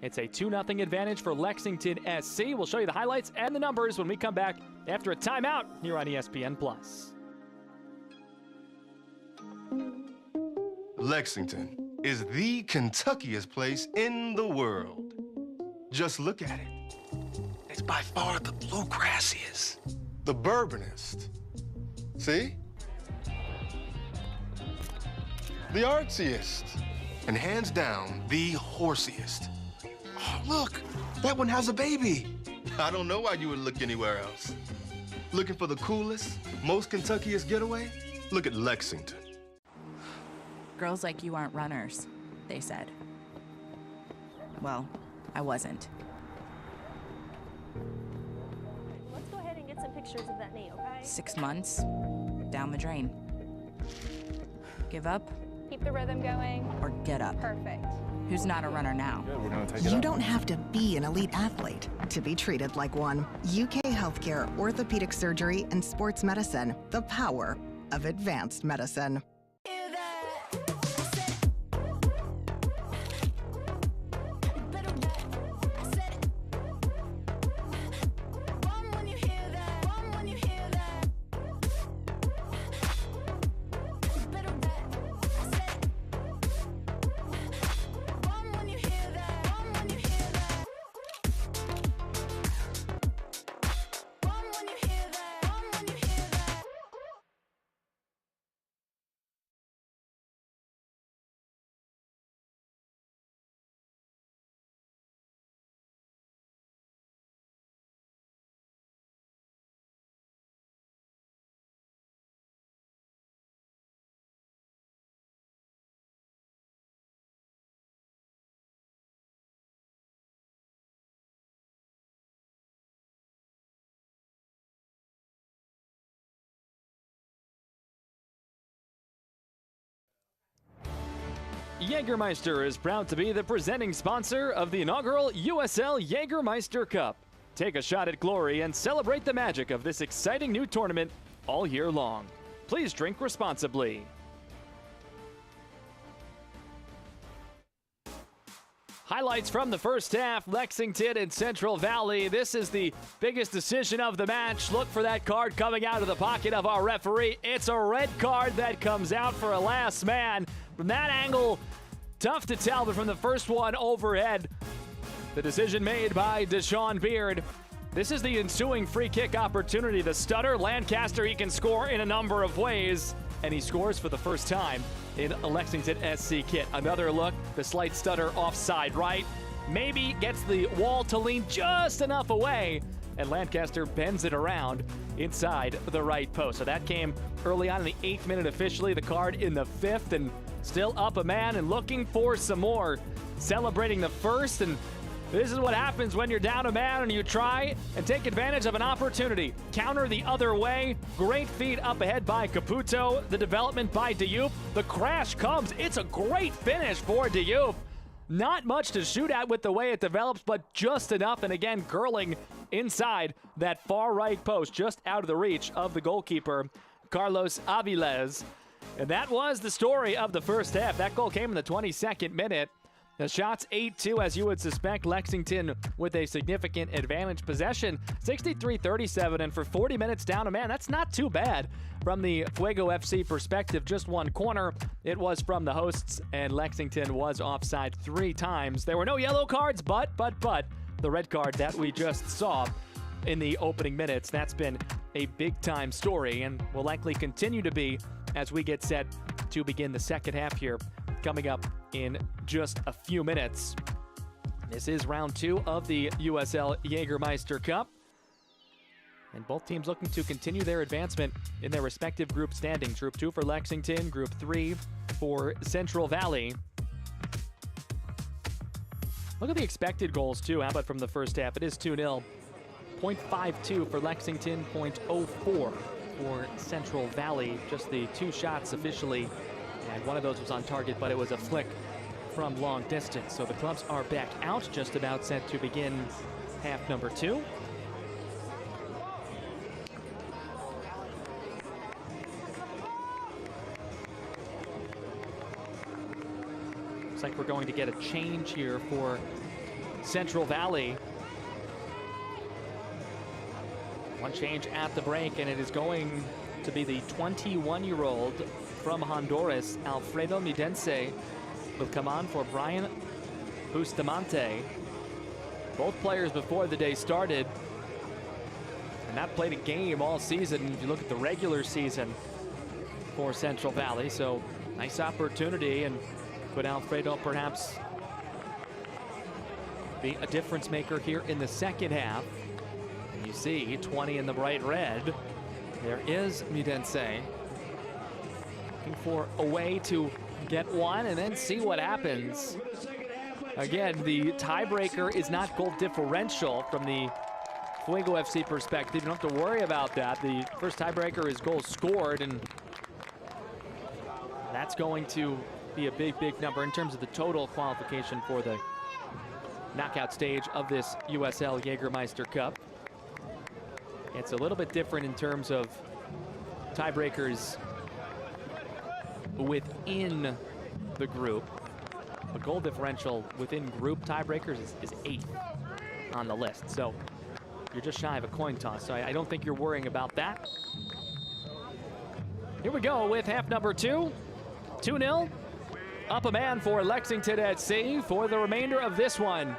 it's a 2-0 advantage for Lexington SC. We'll show you the highlights and the numbers when we come back after a timeout here on ESPN+. Lexington is the Kentuckiest place in the world. Just look at it. It's by far the bluegrassiest, the bourbonist. See? The artsiest, and hands down, the horsiest. Oh, look, that one has a baby. I don't know why you would look anywhere else. Looking for the coolest, most Kentuckiest getaway? Look at Lexington. Girls like you aren't runners, they said. Well, I wasn't. Let's go ahead and get some pictures of that knee, okay? 6 months, down the drain. Give up Keep the rhythm going. or get up? Perfect. Who's not a runner now? You don't have to be an elite athlete to be treated like one. UK Healthcare, Orthopedic Surgery, and Sports Medicine. The power of advanced medicine. Jägermeister is proud to be the presenting sponsor of the inaugural USL Jägermeister Cup. Take a shot at glory and celebrate the magic of this exciting new tournament all year long. Please drink responsibly. Highlights from the first half, Lexington and Central Valley. This is the biggest decision of the match. Look for that card coming out of the pocket of our referee. It's a red card that comes out for a last man. From that angle, tough to tell, but from the first one overhead, the decision made by Deshaun Beard. This is the ensuing free kick opportunity. The stutter, Lancaster, he can score in a number of ways, and he scores for the first time in a Lexington SC kit. Another look, the slight stutter offside right. Maybe gets the wall to lean just enough away, and Lancaster bends it around inside the right post. So that came early on in the 8th minute officially, the card in the 5th, and still up a man and looking for some more. Celebrating the first, and this is what happens when you're down a man and you try and take advantage of an opportunity. Counter the other way. Great feed up ahead by Caputo. The development by Diop. The crash comes. It's a great finish for Diop. Not much to shoot at with the way it develops, but just enough. And again, curling inside that far right post, just out of the reach of the goalkeeper, Carlos Aviles. And that was the story of the first half. That goal came in the 22nd minute. The shots 8-2, as you would suspect. Lexington with a significant advantage possession, 63-37, and for 40 minutes down a man, that's not too bad. From the Fuego FC perspective, just one corner. It was from the hosts, and Lexington was offside 3 times. There were no yellow cards, but the red card that we just saw in the opening minutes, that's been a big-time story and will likely continue to be as we get set to begin the second half here, coming up in just a few minutes. This is round 2 of the USL Jägermeister Cup. And both teams looking to continue their advancement in their respective group standings. Group 2 for Lexington, Group 3 for Central Valley. Look at the expected goals, too. How about from the first half? It is 2-0. 0.52 for Lexington, 0.04 for Central Valley. Just the 2 shots officially. And one of those was on target, but it was a flick from long distance. So the clubs are back out, just about set to begin half number 2. Looks like we're going to get a change here for Central Valley. One change at the break, and it is going to be the 21-year-old from Honduras, Alfredo Midense, will come on for Brian Bustamante. Both players before the day started, and not played a game all season if you look at the regular season for Central Valley. So nice opportunity, and could Alfredo perhaps be a difference maker here in the second half? And you see 20 in the bright red. There is Midense looking for a way to get one and then see what happens. Again, the tiebreaker is not goal differential from the Fuego FC perspective. You don't have to worry about that. The first tiebreaker is goals scored, and that's going to be a big, big number in terms of the total qualification for the knockout stage of this USL Jägermeister Cup. It's a little bit different in terms of tiebreakers within the group. A goal differential within group tiebreakers is 8th on the list. So you're just shy of a coin toss. So I don't think you're worrying about that. Here we go with half number 2. 2-0. Up a man for Lexington SC for the remainder of this one.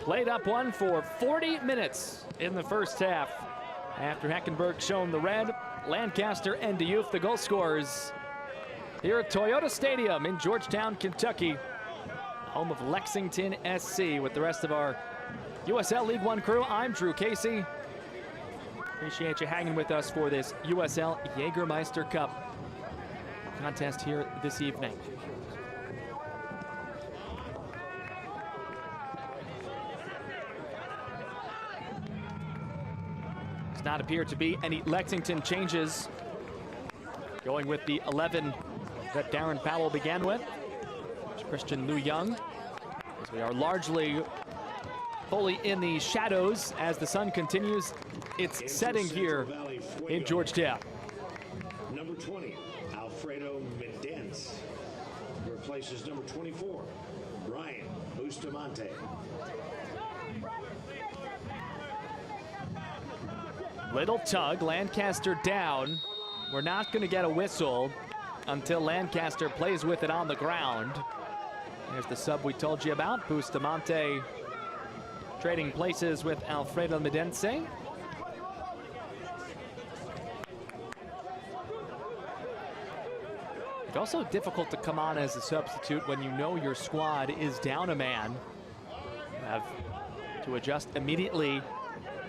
Played up one for 40 minutes in the first half. After Heckenberg shown the red, Lancaster and Youth the goal scorers here at Toyota Stadium in Georgetown, Kentucky, home of Lexington SC. With the rest of our USL League One crew, I'm Drew Casey. Appreciate you hanging with us for this USL Jägermeister Cup contest here this evening. Does not appear to be any Lexington changes. Going with the 11 that Darren Powell began with. Christian Liu Young. As we are largely fully in the shadows as the sun continues its setting here in Georgetown. Number 20, Alfredo Midense, replaces number 24, Brian Bustamante. Little tug, Lancaster down. We're not going to get a whistle until Lancaster plays with it on the ground. There's the sub we told you about. Bustamante trading places with Alfredo Midense. It's also difficult to come on as a substitute when you know your squad is down a man. You have to adjust immediately,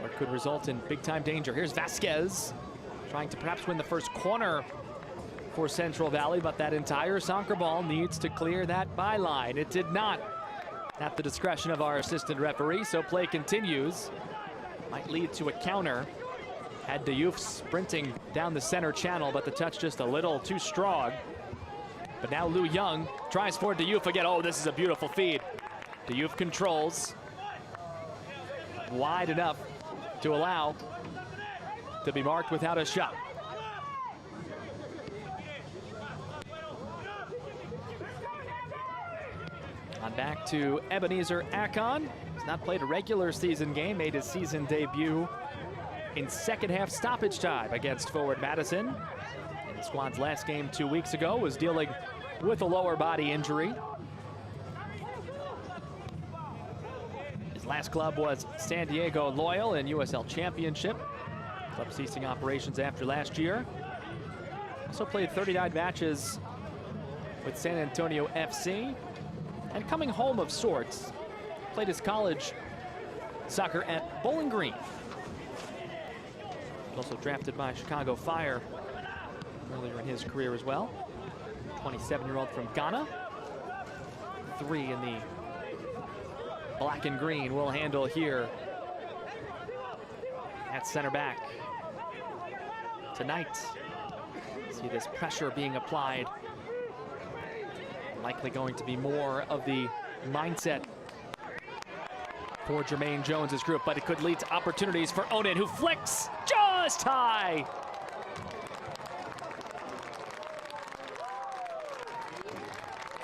or it could result in big-time danger. Here's Vasquez trying to perhaps win the first corner for Central Valley, but that entire soccer ball needs to clear that byline. It did not, at the discretion of our assistant referee, so play continues. Might lead to a counter. Had Youth sprinting down the center channel, but the touch just a little too strong. But now Liu Young tries for Youth again. Oh, this is a beautiful feed. Youth controls. Wide enough to allow to be marked without a shot. On back to Ebenezer Akon. He's not played a regular season game, made his season debut in second half stoppage time against Forward Madison. And the squad's last game 2 weeks ago was dealing with a lower body injury. His last club was San Diego Loyal in USL Championship. Club ceasing operations after last year. Also played 39 matches with San Antonio FC. And coming home of sorts, played his college soccer at Bowling Green. Also drafted by Chicago Fire earlier in his career as well. 27-year-old from Ghana. 3 in the black and green will handle here at center back. Tonight, see this pressure being applied. Likely going to be more of the mindset for Jermaine Jones's group, but it could lead to opportunities for Onan, who flicks just high.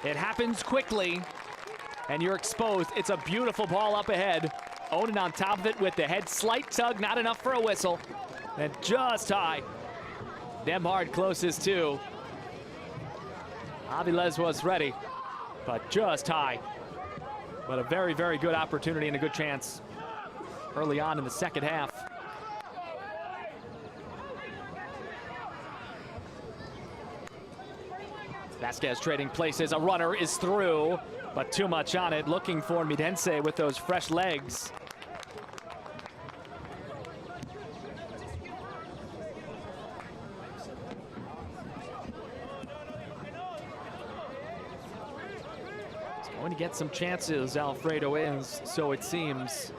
It happens quickly, and you're exposed. It's a beautiful ball up ahead. Onan on top of it with the head slight tug, not enough for a whistle. And just high. Demhard closest too. Aviles was ready, but just high. But a very, very good opportunity and a good chance early on in the second half. Vasquez trading places, a runner is through, but too much on it, looking for Midense with those fresh legs. He's going to get some chances, Alfredo is, so it seems.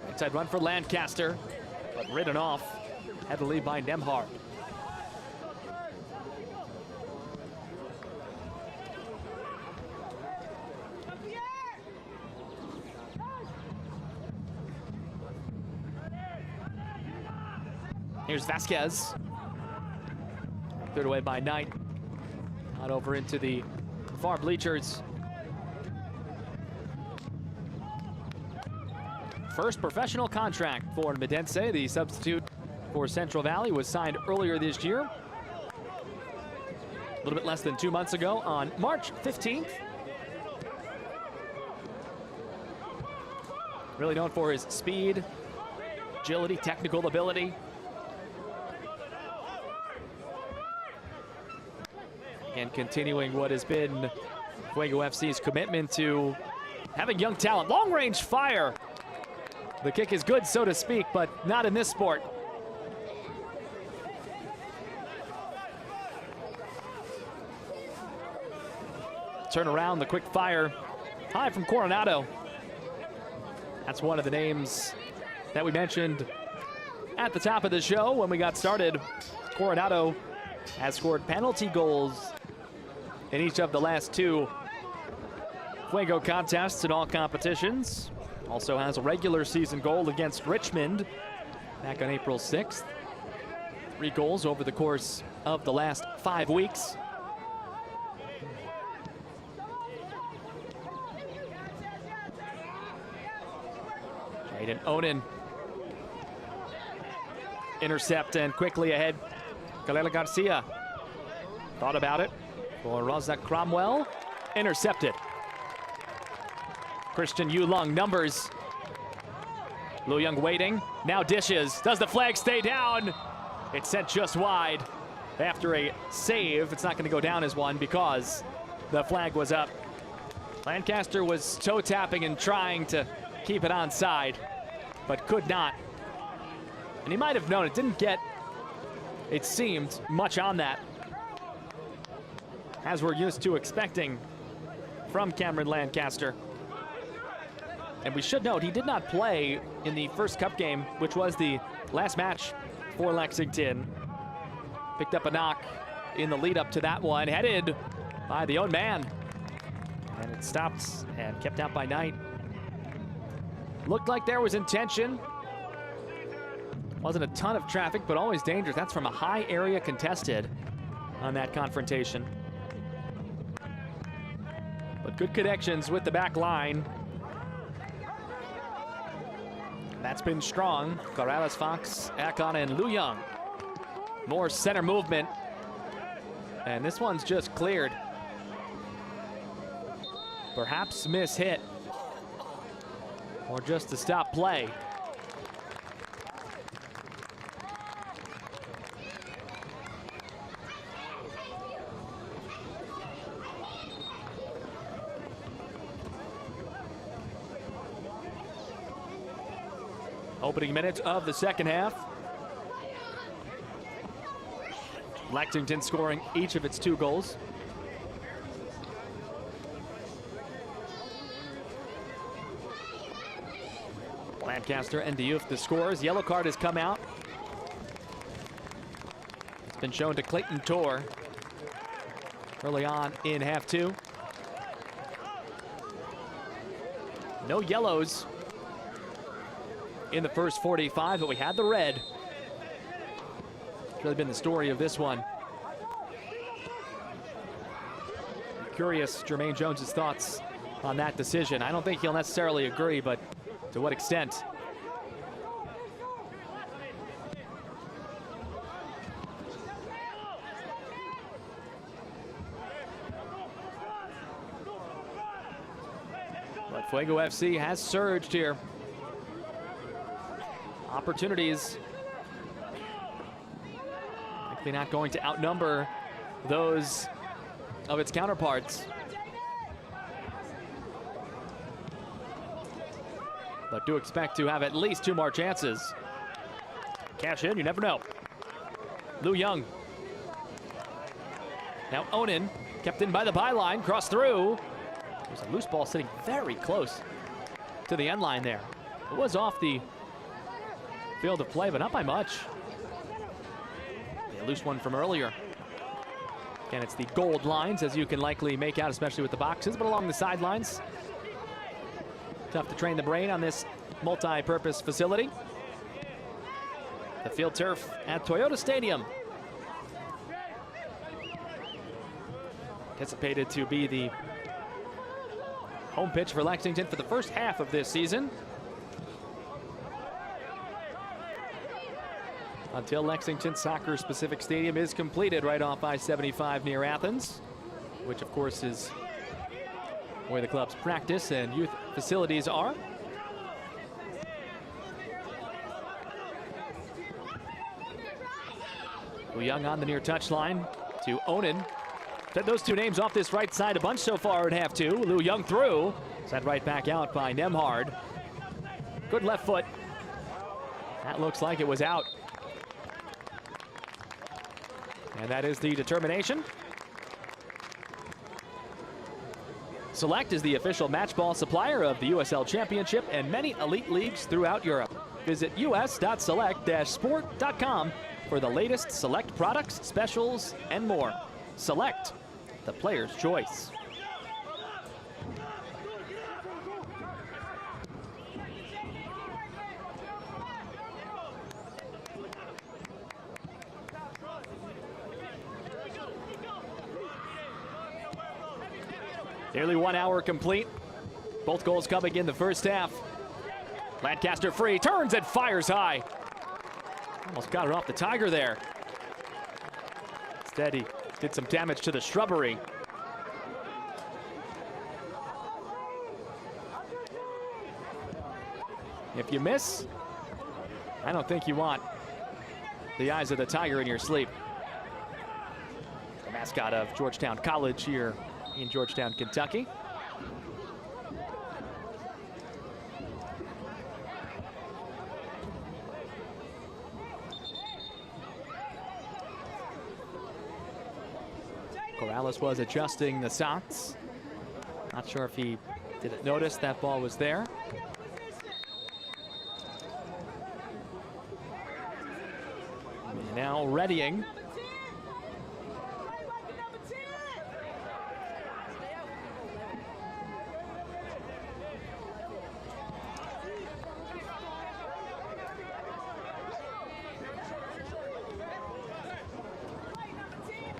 Inside run for Lancaster, but ridden off. Had to lead by Nemhard. Here's Vasquez. Cleared away by Knight. Out over into the far bleachers. First professional contract for Midense, the substitute for Central Valley, was signed earlier this year. A little bit less than 2 months ago on March 15th. Really known for his speed, agility, technical ability. And continuing what has been Fuego FC's commitment to having young talent. Long range fire. The kick is good, so to speak, but not in this sport. Turn around, the quick fire. High from Coronado. That's one of the names that we mentioned at the top of the show when we got started. Coronado has scored penalty goals in each of the last 2 Fuego contests in all competitions. Also has a regular season goal against Richmond back on April 6th. 3 goals over the course of the last 5 weeks. Jaden Onan. Intercept and quickly ahead. Galera Garcia thought about it for Rosa Cromwell. Intercepted. Christian Yulung numbers. Lu Young waiting, now dishes. Does the flag stay down? It's sent just wide. After a save, it's not going to go down as one because the flag was up. Lancaster was toe tapping and trying to keep it onside, but could not. And he might have known it didn't get, it seemed, much on that, as we're used to expecting from Cameron Lancaster. And we should note, he did not play in the first cup game, which was the last match for Lexington. Picked up a knock in the lead up to that one, headed by the own man. And it stopped and kept out by Knight. Looked like there was intention. Wasn't a ton of traffic, but always dangerous. That's from a high area contested on that confrontation. But good connections with the back line. That's been strong. Corrales, Fox, Akon, and Lu Young. More center movement. And this one's just cleared. perhaps miss hit, or just to stop play. Opening minutes of the second half. Lexington scoring each of its 2 goals. Lancaster and the Youth the scores. Yellow card has come out. It's been shown to Clayton Torr early on in half 2. No yellows in the first 45, but we had the red. It's really been the story of this one. Curious Jermaine Jones's thoughts on that decision. I don't think he'll necessarily agree, but to what extent? But Fuego FC has surged here. Opportunities likely not going to outnumber those of its counterparts. But do expect to have at least 2 more chances. Cash in, you never know. Lou Young. Now Onan, kept in by the byline, crossed through. There's a loose ball sitting very close to the end line there. It was off the field of play, but not by much. A loose one from earlier. Again, it's the gold lines, as you can likely make out, especially with the boxes, but along the sidelines. Tough to train the brain on this multi-purpose facility. The field turf at Toyota Stadium. Anticipated to be the home pitch for Lexington for the first half of this season. Until Lexington Soccer Specific Stadium is completed right off I-75 near Athens, which of course is where the club's practice and youth facilities are. Lou Young on the near touchline to Onan. Fed those 2 names off this right side a bunch so far in half 2. Lou Young through, sent right back out by Nemhard. Good left foot. That looks like it was out. And that is the determination. Select is the official match ball supplier of the USL Championship and many elite leagues throughout Europe. Visit us.select-sport.com for the latest Select products, specials, and more. Select, the player's choice. Nearly 1 hour complete. Both goals coming in the first half. Lancaster free, turns and fires high. Almost got it off the Tiger there. Instead, he did some damage to the shrubbery. If you miss, I don't think you want the eyes of the Tiger in your sleep. The mascot of Georgetown College here in Georgetown, Kentucky. Corrales was adjusting the socks. Not sure if he didn't notice that ball was there. And now readying.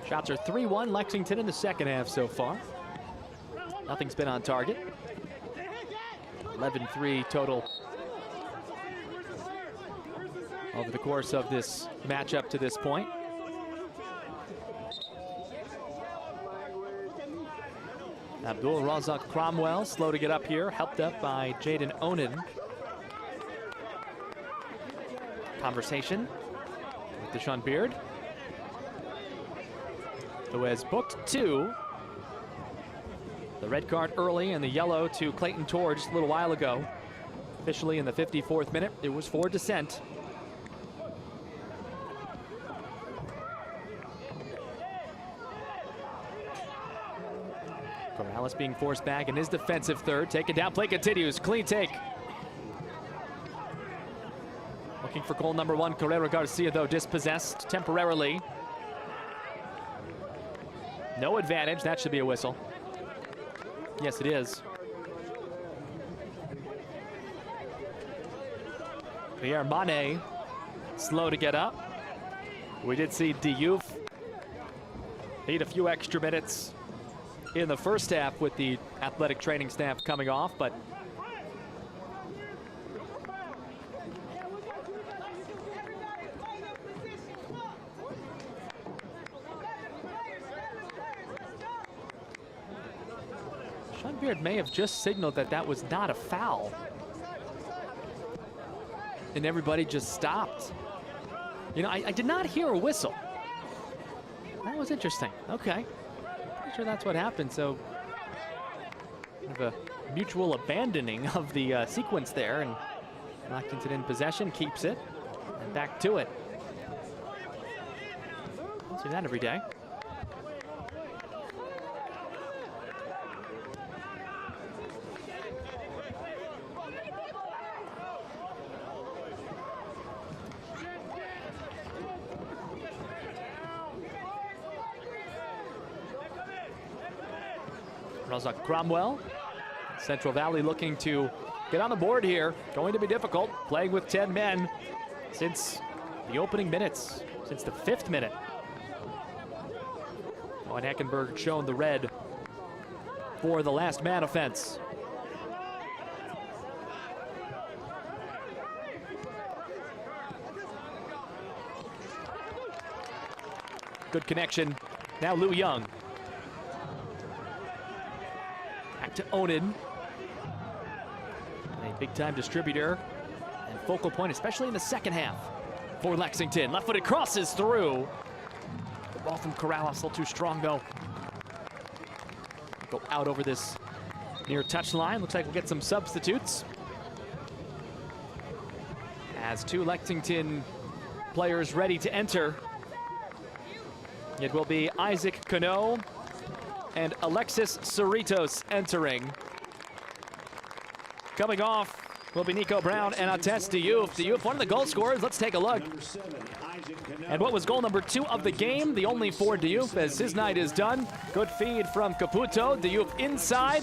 Shots are 3-1 Lexington in the second half so far. Nothing's been on target. 11-3 total over the course of this matchup to this point. Abdul Razak Cromwell, slow to get up here, helped up by Jaden Onan. Conversation with Deshaun Beard, who has booked 2. The red card early and the yellow to Clayton Torr just a little while ago. Officially in the 54th minute, it was for dissent. Corrales being forced back in his defensive third. Taken down, play continues, clean take. Looking for goal number 1, Carrera Garcia, though, dispossessed temporarily. No advantage, that should be a whistle. Yes, it is. Pierre Mané, slow to get up. We did see Diouf need a few extra minutes in the first half with the athletic training staff coming off, but Sean Beard may have just signaled that that was not a foul. And everybody just stopped. You know, I did not hear a whistle. That was interesting. Okay. Pretty sure that's what happened. So, the mutual abandoning of the sequence there, and Lexington in possession, keeps it, and back to it. Don't see that every day. Razak Cromwell, Central Valley looking to get on the board here. Going to be difficult, playing with 10 men since the opening minutes, since the 5th minute. Van Heckenberg shown the red for the last man offense. Good connection. Now Lou Young. Back to Onan. A big-time distributor and focal point, especially in the second half for Lexington. Left-footed crosses through. The ball from Corrales, a little too strong, though. Go out over this near touchline. Looks like we'll get some substitutes, as 2 Lexington players ready to enter. It will be Isaac Cano and Alexis Cerritos entering. Coming off will be Nico Brown and Ates Diouf. Diouf, one of the goal scorers. Let's take a look. And what was goal number 2 of the game? The only for Diouf, as his night is done. Good feed from Caputo. Diouf inside.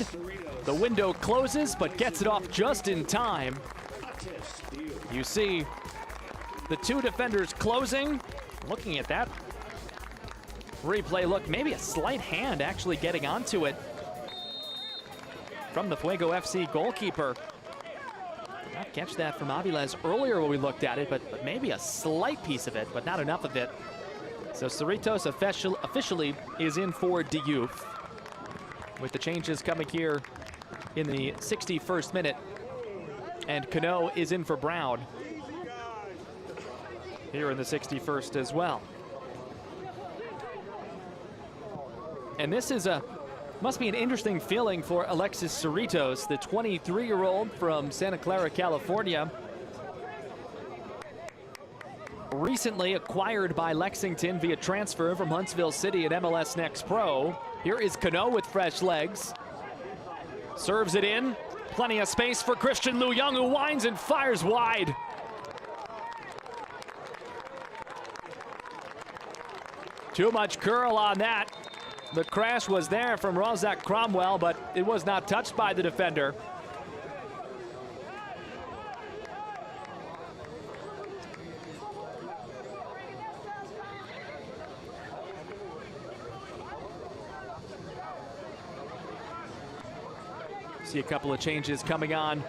The window closes, but gets it off just in time. You see the 2 defenders closing. Looking at that replay, look, maybe a slight hand actually getting onto it from the Fuego FC goalkeeper. Did not catch that from Aviles earlier when we looked at it, but maybe a slight piece of it, but not enough of it. So Cerritos officially is in for Diouf, with the changes coming here in the 61st minute. And Cano is in for Brown here in the 61st as well. And this is must be an interesting feeling for Alexis Cerritos, the 23-year-old from Santa Clara, California. Recently acquired by Lexington via transfer from Huntsville City at MLS Next Pro. Here is Cano with fresh legs. Serves it in. Plenty of space for Christian Lou Young, who winds and fires wide. Too much curl on that. The crash was there from Razak Cromwell, but it was not touched by the defender. See a couple of changes coming on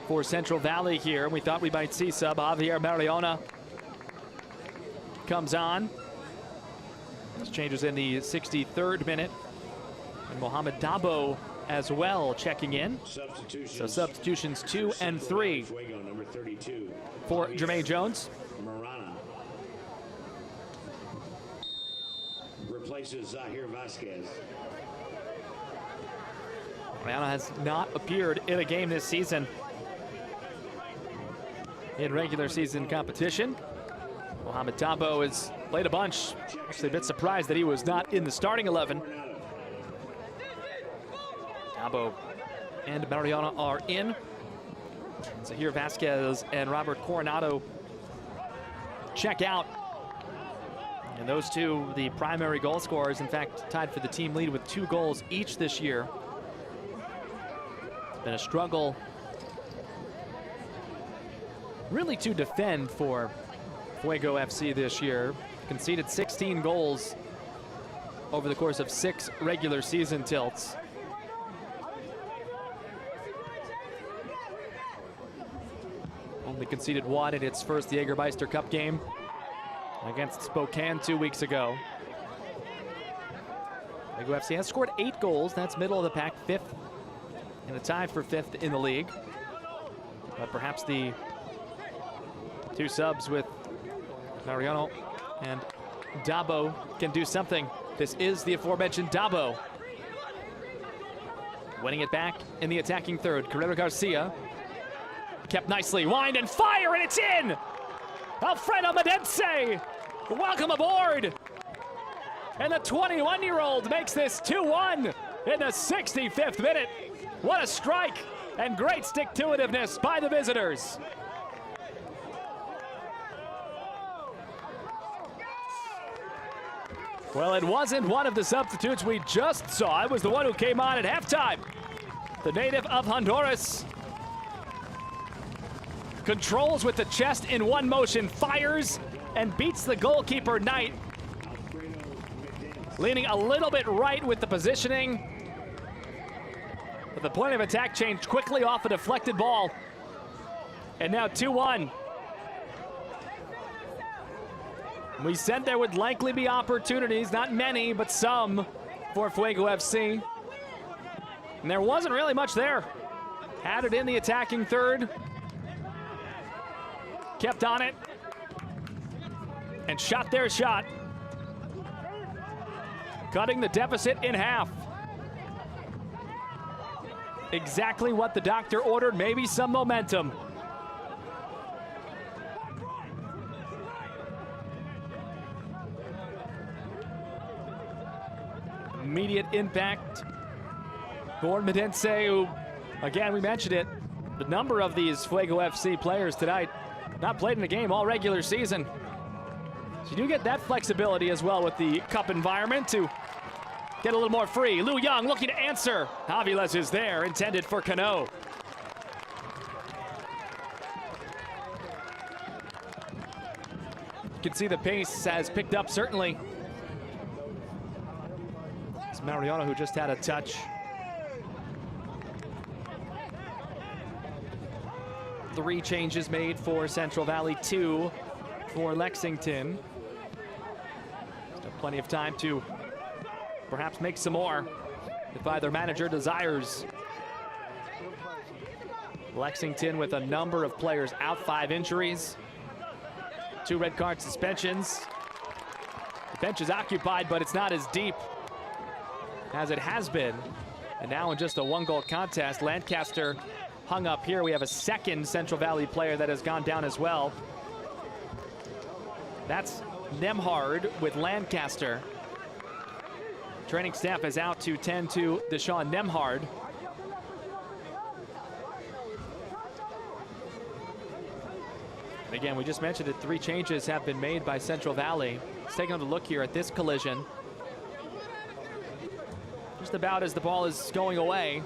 for Central Valley here. We thought we might see sub Javier Mariona comes on. This changes in the 63rd minute. And Mohamed Dabo as well checking in. So substitutions 2 and 3 for Jermaine Jones. Replaces Zahir Vasquez. Mariano has not appeared in a game this season in regular season competition. Mohamed Dabo has played a bunch. Actually a bit surprised that he was not in the starting 11. Dabo and Mariano are in. Zahir Vasquez and Robert Coronado check out. And those two, the primary goal scorers, in fact, tied for the team lead with 2 goals each this year. It's been a struggle really to defend for Fuego FC this year. Conceded 16 goals over the course of 6 regular season tilts. Only conceded 1 in its first Jägermeister Cup game against Spokane 2 weeks ago. Fuego FC has scored 8 goals. That's middle of the pack, 5th, and a tie for 5th in the league. But perhaps the 2 subs with Mariano and Dabo can do something. This is the aforementioned Dabo. Winning it back in the attacking third. Carrera Garcia kept nicely. Wind and fire, and it's in! Alfredo Medense, welcome aboard! And the 21-year-old makes this 2-1 in the 65th minute. What a strike, and great stick-to-itiveness by the visitors. Well, it wasn't one of the substitutes we just saw. It was the one who came on at halftime. The native of Honduras controls with the chest in one motion, fires, and beats the goalkeeper, Knight. Leaning a little bit right with the positioning. But the point of attack changed quickly off a deflected ball. And now 2-1. We said there would likely be opportunities, not many, but some, for Fuego FC. And there wasn't really much there. Had it in the attacking third. Kept on it. And shot their shot. Cutting the deficit in half. Exactly what the doctor ordered, maybe some momentum. Immediate impact for Medense, who, again, we mentioned it, the number of these Fuego FC players tonight not played in a game all regular season. So you do get that flexibility as well with the cup environment to get a little more free. Liu Young looking to answer. Aviles is there, intended for Cano. You can see the pace has picked up, certainly. It's Mariano who just had a touch. Three changes made for Central Valley, 2 for Lexington. Still plenty of time to perhaps make some more if either manager desires. Lexington with a number of players out, 5 injuries, 2 red card suspensions. The bench is occupied, but it's not as deep as it has been. And now in just a 1-goal contest, Lancaster hung up here. We have a second Central Valley player that has gone down as well. That's Nemhard with Lancaster. Training staff is out to tend to Deshaun Nemhard. Again, we just mentioned it, 3 changes have been made by Central Valley. Let's take another look here at this collision. Just about as the ball is going away.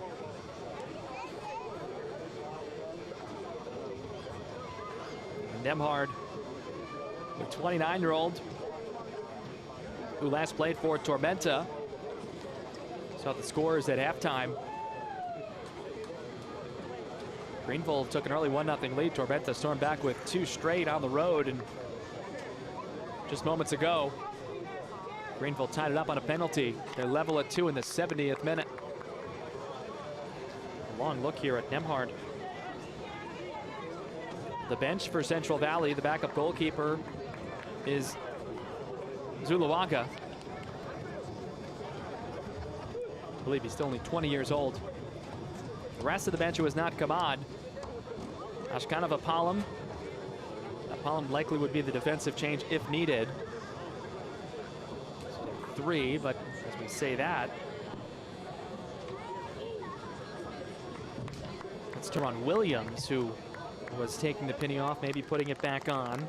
Nemhard, the 29-year-old who last played for Tormenta. Saw the scores at halftime. Greenville took an early 1-0 lead. Tormenta stormed back with 2 straight on the road, and just moments ago, Greenville tied it up on a penalty. They're level at 2 in the 70th minute. A long look here at Nemhard. The bench for Central Valley, the backup goalkeeper is Zuluaga. I believe he's still only 20 years old. The rest of the bench was not Kamad. Ashkanov Apalam. Apalam likely would be the defensive change if needed. So they're 3, but as we say that, it's Teron Williams who was taking the penny off, maybe putting it back on.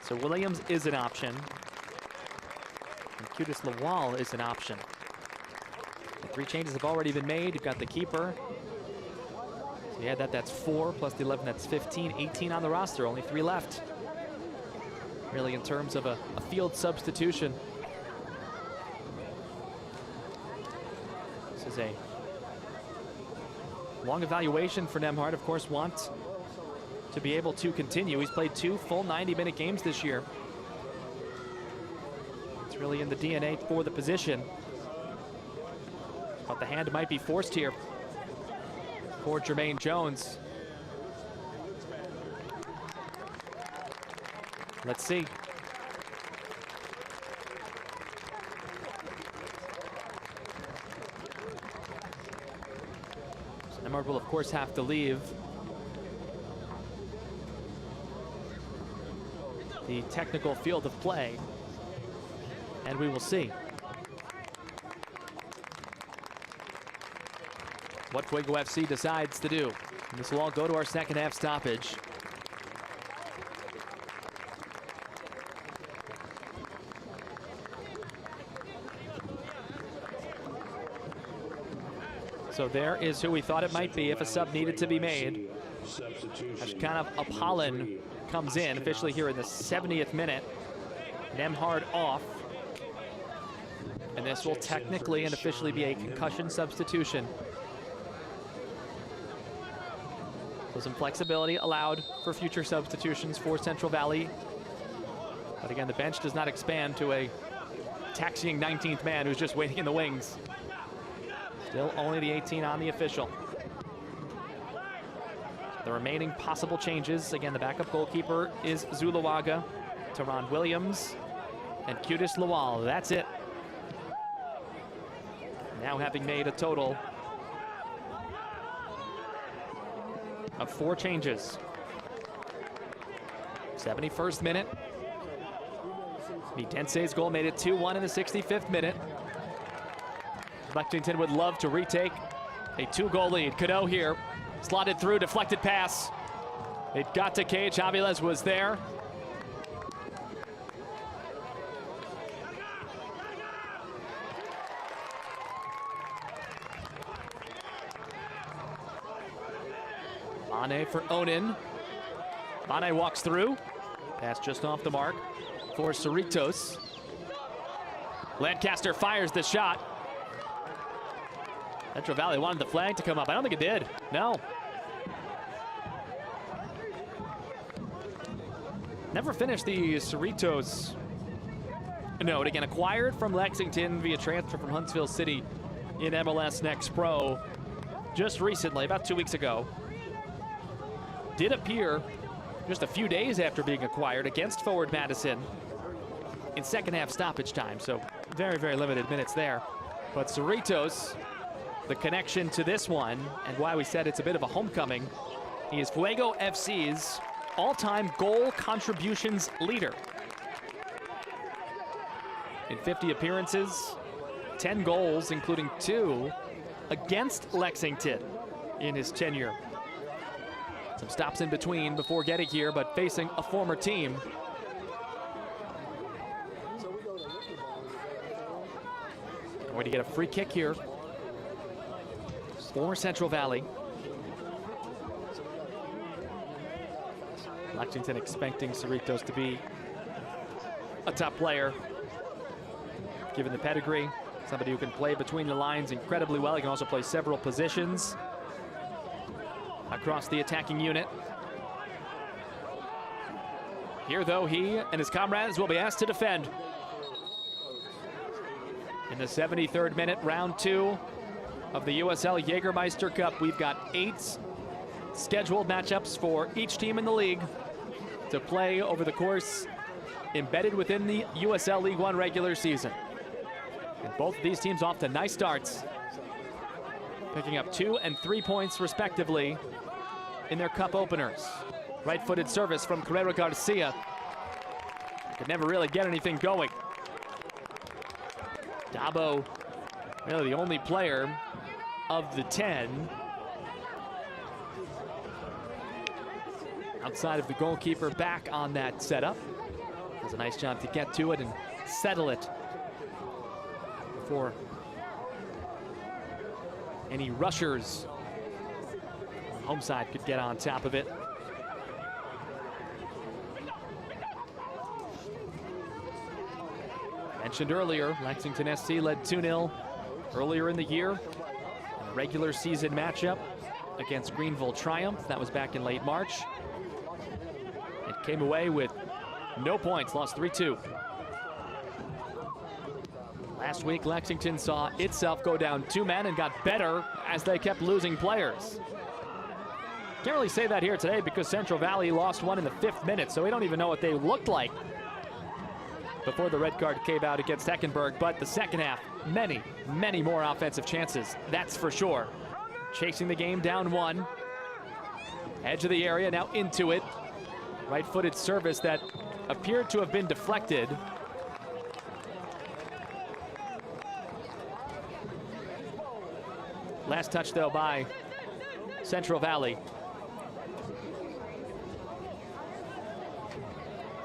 So Williams is an option. And Qudis Lawal is an option. The 3 changes have already been made. You've got the keeper. So you add that, that's 4, plus the 11, that's 15. 18 on the roster, only 3 left. Really, in terms of a field substitution. This is a long evaluation for Nemhard. Of course, want to be able to continue. He's played 2 full 90-minute games this year. It's really in the DNA for the position. But the hand might be forced here for Jermaine Jones. Let's see. So Nemhard will, of course, have to leave the technical field of play, and we will see what Fuego FC decides to do. And this will all go to our second half stoppage. So there is who we thought it might be if a sub needed to be made. Ashkanov Apalan comes in officially here in the 70th minute. Nemhard off. And this will technically and officially be a concussion substitution. So some flexibility allowed for future substitutions for Central Valley. But again, the bench does not expand to a taxiing 19th man who's just waiting in the wings. Still only the 18 on the official. The remaining possible changes, again, the backup goalkeeper is Zuluaga, Teron Williams, and Qudis Lawal. That's it. Now having made a total of 4 changes. 71st minute. Mitense's goal made it 2-1 in the 65th minute. Lexington would love to retake a 2-goal lead. Cano here, slotted through, deflected pass. It got to Cage. Aviles was there. Bane for Onin. Bane walks through. Pass just off the mark for Cerritos. Lancaster fires the shot. Central Valley wanted the flag to come up. I don't think it did. No. Never finished the Cerritos note. Again, acquired from Lexington via transfer from Huntsville City in MLS Next Pro just recently, about 2 weeks ago. Did appear just a few days after being acquired against Forward Madison in second half stoppage time. So very, very limited minutes there. But Cerritos, the connection to this one, and why we said it's a bit of a homecoming, he is Fuego FC's all-time goal contributions leader. In 50 appearances, 10 goals, including 2 against Lexington in his tenure. Some stops in between before getting here, but facing a former team. Going to get a free kick here for Central Valley. Lexington expecting Cerritos to be a top player, given the pedigree. Somebody who can play between the lines incredibly well. He can also play several positions across the attacking unit. Here, though, he and his comrades will be asked to defend. In the 73rd minute, round 2 of the USL Jägermeister Cup, we've got 8 scheduled matchups for each team in the league to play over the course embedded within the USL League One regular season. And both of these teams off to nice starts, picking up 2 and 3 points respectively in their cup openers. Right-footed service from Carrera Garcia. Could never really get anything going. Dabo, really the only player of the 10 outside of the goalkeeper back on that setup. Does a nice job to get to it and settle it before any rushers on the home side could get on top of it. Mentioned earlier, Lexington SC led 2-0 earlier in the year in a regular season matchup against Greenville Triumph. That was back in late March. It came away with no points, lost 3-2. Last week, Lexington saw itself go down 2 men and got better as they kept losing players. Can't really say that here today because Central Valley lost one in the 5th minute, so we don't even know what they looked like before the red card came out against Heckenberg. But the second half, many, many more offensive chances, that's for sure. Chasing the game down 1. Edge of the area, now into it. Right-footed service that appeared to have been deflected. Last touch, though, by Central Valley.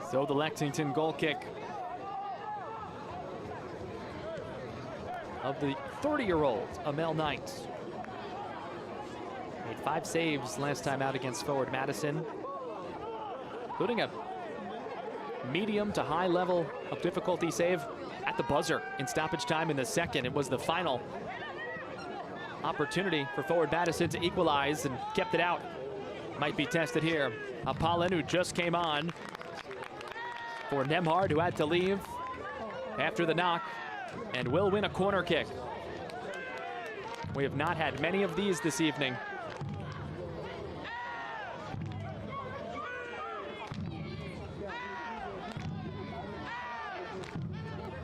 So the Lexington goal kick of the 30-year-old Amel Knight. Made 5 saves last time out against Forward Madison, including a medium to high level of difficulty save at the buzzer in stoppage time in the 2nd. It was the final opportunity for Forward Madison to equalize and kept it out. Might be tested here. Apollon, who just came on for Nemhard, who had to leave after the knock, and will win a corner kick. We have not had many of these this evening.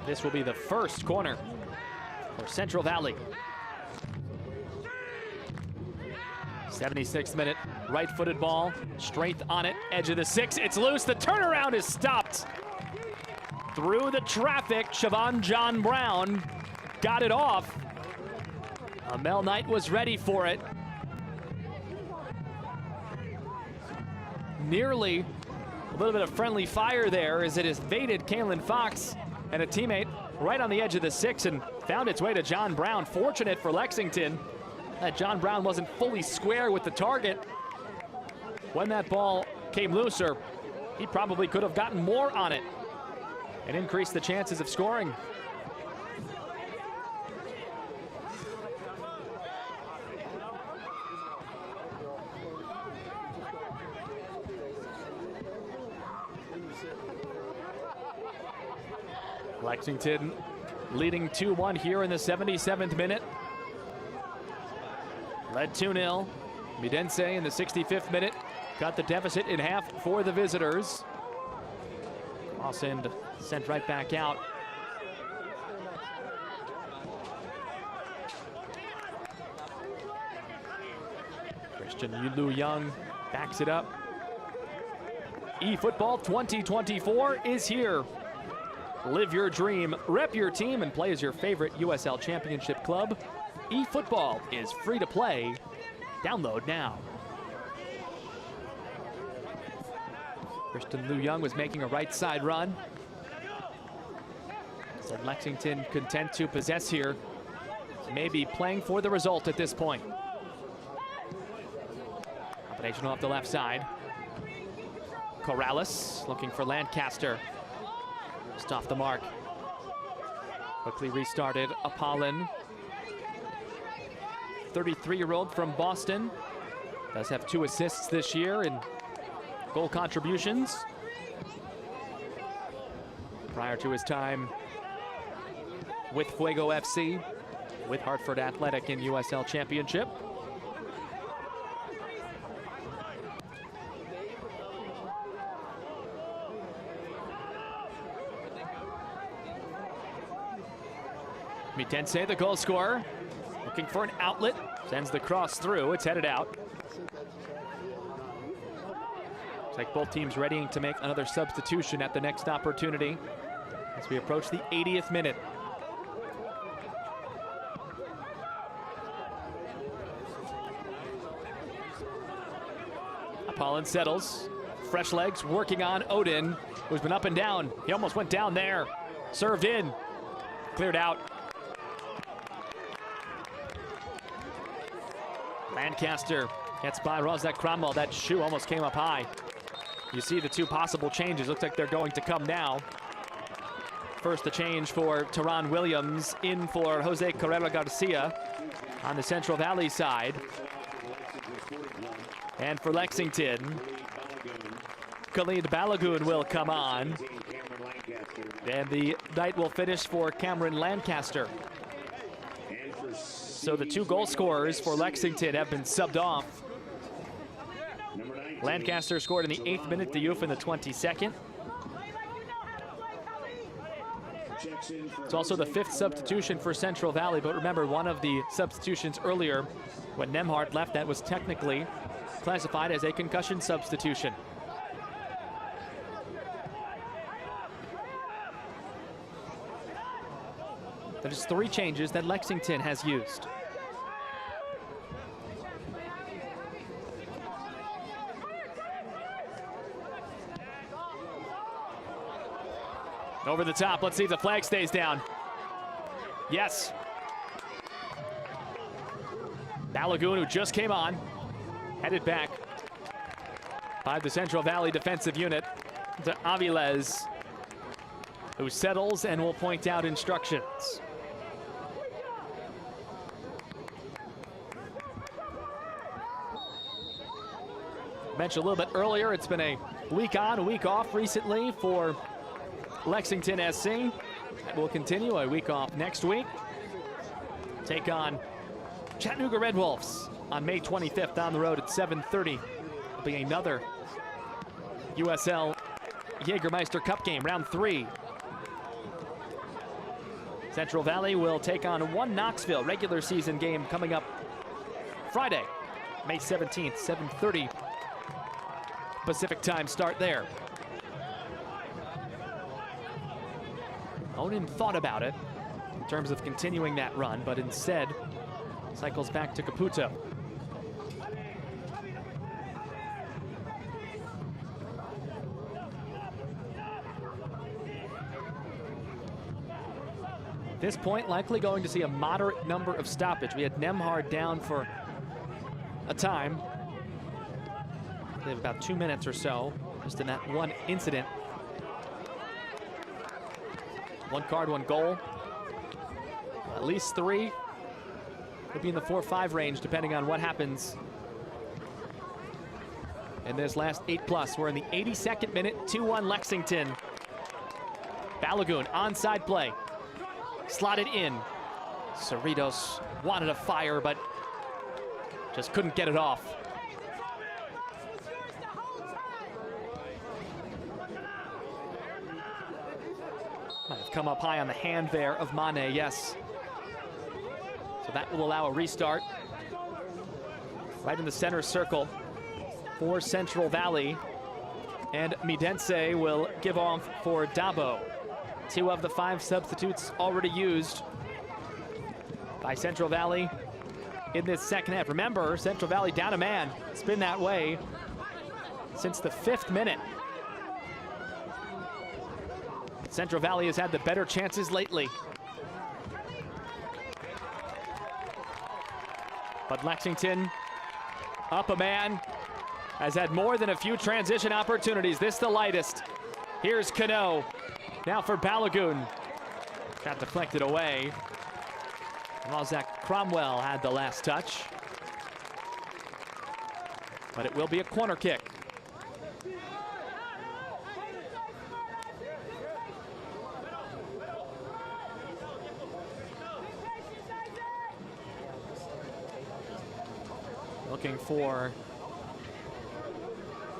This will be the first corner for Central Valley. 76th minute, right-footed ball, strength on it, edge of the 6, it's loose, the turnaround is stopped. Through the traffic, Siobhan John Brown got it off. Amel Knight was ready for it. Nearly a little bit of friendly fire there as it evaded Kaylin Fox and a teammate right on the edge of the 6 and found its way to John Brown. Fortunate for Lexington that John Brown wasn't fully square with the target. When that ball came looser, he probably could have gotten more on it and increased the chances of scoring. Lexington leading 2-1 here in the 77th minute. Led 2-0. Midense in the 65th minute cut the deficit in half for the visitors. Cross end sent right back out. Christian Yulu Young backs it up. eFootball 2024 is here. Live your dream, rep your team, and play as your favorite USL Championship club. eFootball is free to play. Download now. Christian Liu Young was making a right side run. Said Lexington content to possess here. Maybe playing for the result at this point. Combination off the left side. Corrales looking for Lancaster. Just off the mark. Quickly restarted Apollon. 33-year-old from Boston. Does have 2 assists this year in goal contributions. Prior to his time with Fuego FC, with Hartford Athletic in USL Championship. Mitense, the goal scorer, looking for an outlet, sends the cross through, it's headed out. Looks like both teams readying to make another substitution at the next opportunity as we approach the 80th minute. Apollon settles, fresh legs working on Odin, who's been up and down. He almost went down there, served in, cleared out. Lancaster gets by Rozak Cromwell. That shoe almost came up high. You see the two possible changes. Looks like they're going to come now. First, the change for Teron Williams, in for Jose Carrera Garcia on the Central Valley side. And for Lexington, Khalid Balagoon will come on. And the night will finish for Cameron Lancaster. So the two goal scorers for Lexington have been subbed off. Lancaster scored in the 8th minute, the youth in the 22nd. It's also the 5th substitution for Central Valley, but remember, one of the substitutions earlier, when Nemhard left, that was technically classified as a concussion substitution. That is 3 changes that Lexington has used. Over the top, let's see if the flag stays down. Yes. Balagoon, who just came on, headed back by the Central Valley defensive unit to Aviles, who settles and will point out instructions. Mentioned a little bit earlier, it's been a week on, a week off recently for Lexington SC. That will continue, a week off next week. Take on Chattanooga Red Wolves on May 25th down the road at 7:30. It'll be another USL Jägermeister Cup game, round 3. Central Valley will take on 1 Knoxville regular season game coming up Friday, May 17th, 7:30 Pacific time start there. Onan thought about it in terms of continuing that run, but instead cycles back to Caputo. At this point, likely going to see a moderate number of stoppage. We had Nemhard down for a time. They have about 2 minutes or so, just in that one incident. 1 card, 1 goal. At least 3. Could be in the 4-5 range, depending on what happens in this last 8+. We're in the 82nd minute, 2-1 Lexington. Balagoon, onside play. Slotted in. Cerritos wanted a fire, but just couldn't get it off. Might have come up high on the hand there of Mane, yes. So that will allow a restart. Right in the center circle for Central Valley. And Midense will give off for Dabo. 2 of the 5 substitutes already used by Central Valley in this second half. Remember, Central Valley down a man. It's been that way since the 5th minute. Central Valley has had the better chances lately. But Lexington, up a man, has had more than a few transition opportunities. This the lightest. Here's Cano. Now for Balagoon. Got deflected away. Rozak Cromwell had the last touch. But it will be a corner kick. looking for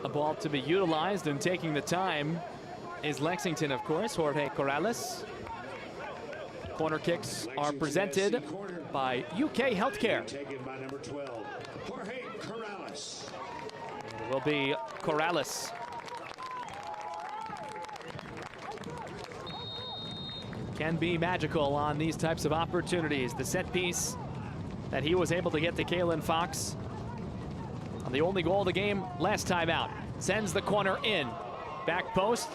a ball to be utilized, and taking the time is Lexington, of course. Jorge Corrales. Corner kicks are presented by UK Healthcare. Taken by number 12, Jorge Corrales. It will be Corrales. Can be magical on these types of opportunities. The set piece that he was able to get to Kalen Fox on the only goal of the game last time out. Sends the corner in. Back post.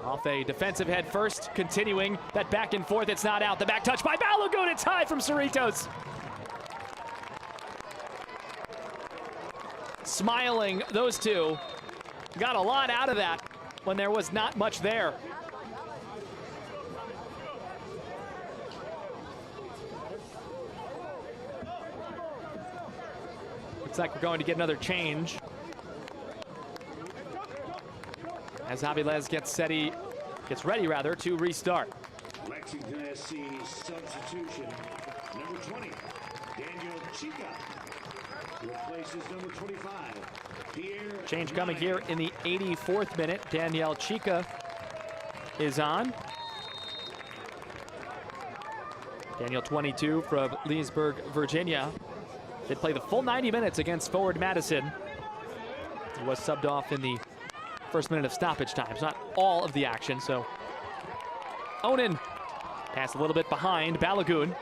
Off a defensive head first, continuing that back and forth. It's not out. The back touch by Balogun. It's high from Cerritos. Smiling, those two. Got a lot out of that when there was not much there. Looks like we're going to get another change as Avilés gets ready to restart. Lexington SC substitution. Number 20, Daniel Chica, replaces number 25, Pierre. Change coming here in the 84th minute. Daniel Chica is on. Daniel, 22, from Leesburg, Virginia. They play the full 90 minutes against Forward Madison. He was subbed off in the first minute of stoppage time. It's not all of the action, so. Onan, pass a little bit behind, Balogun.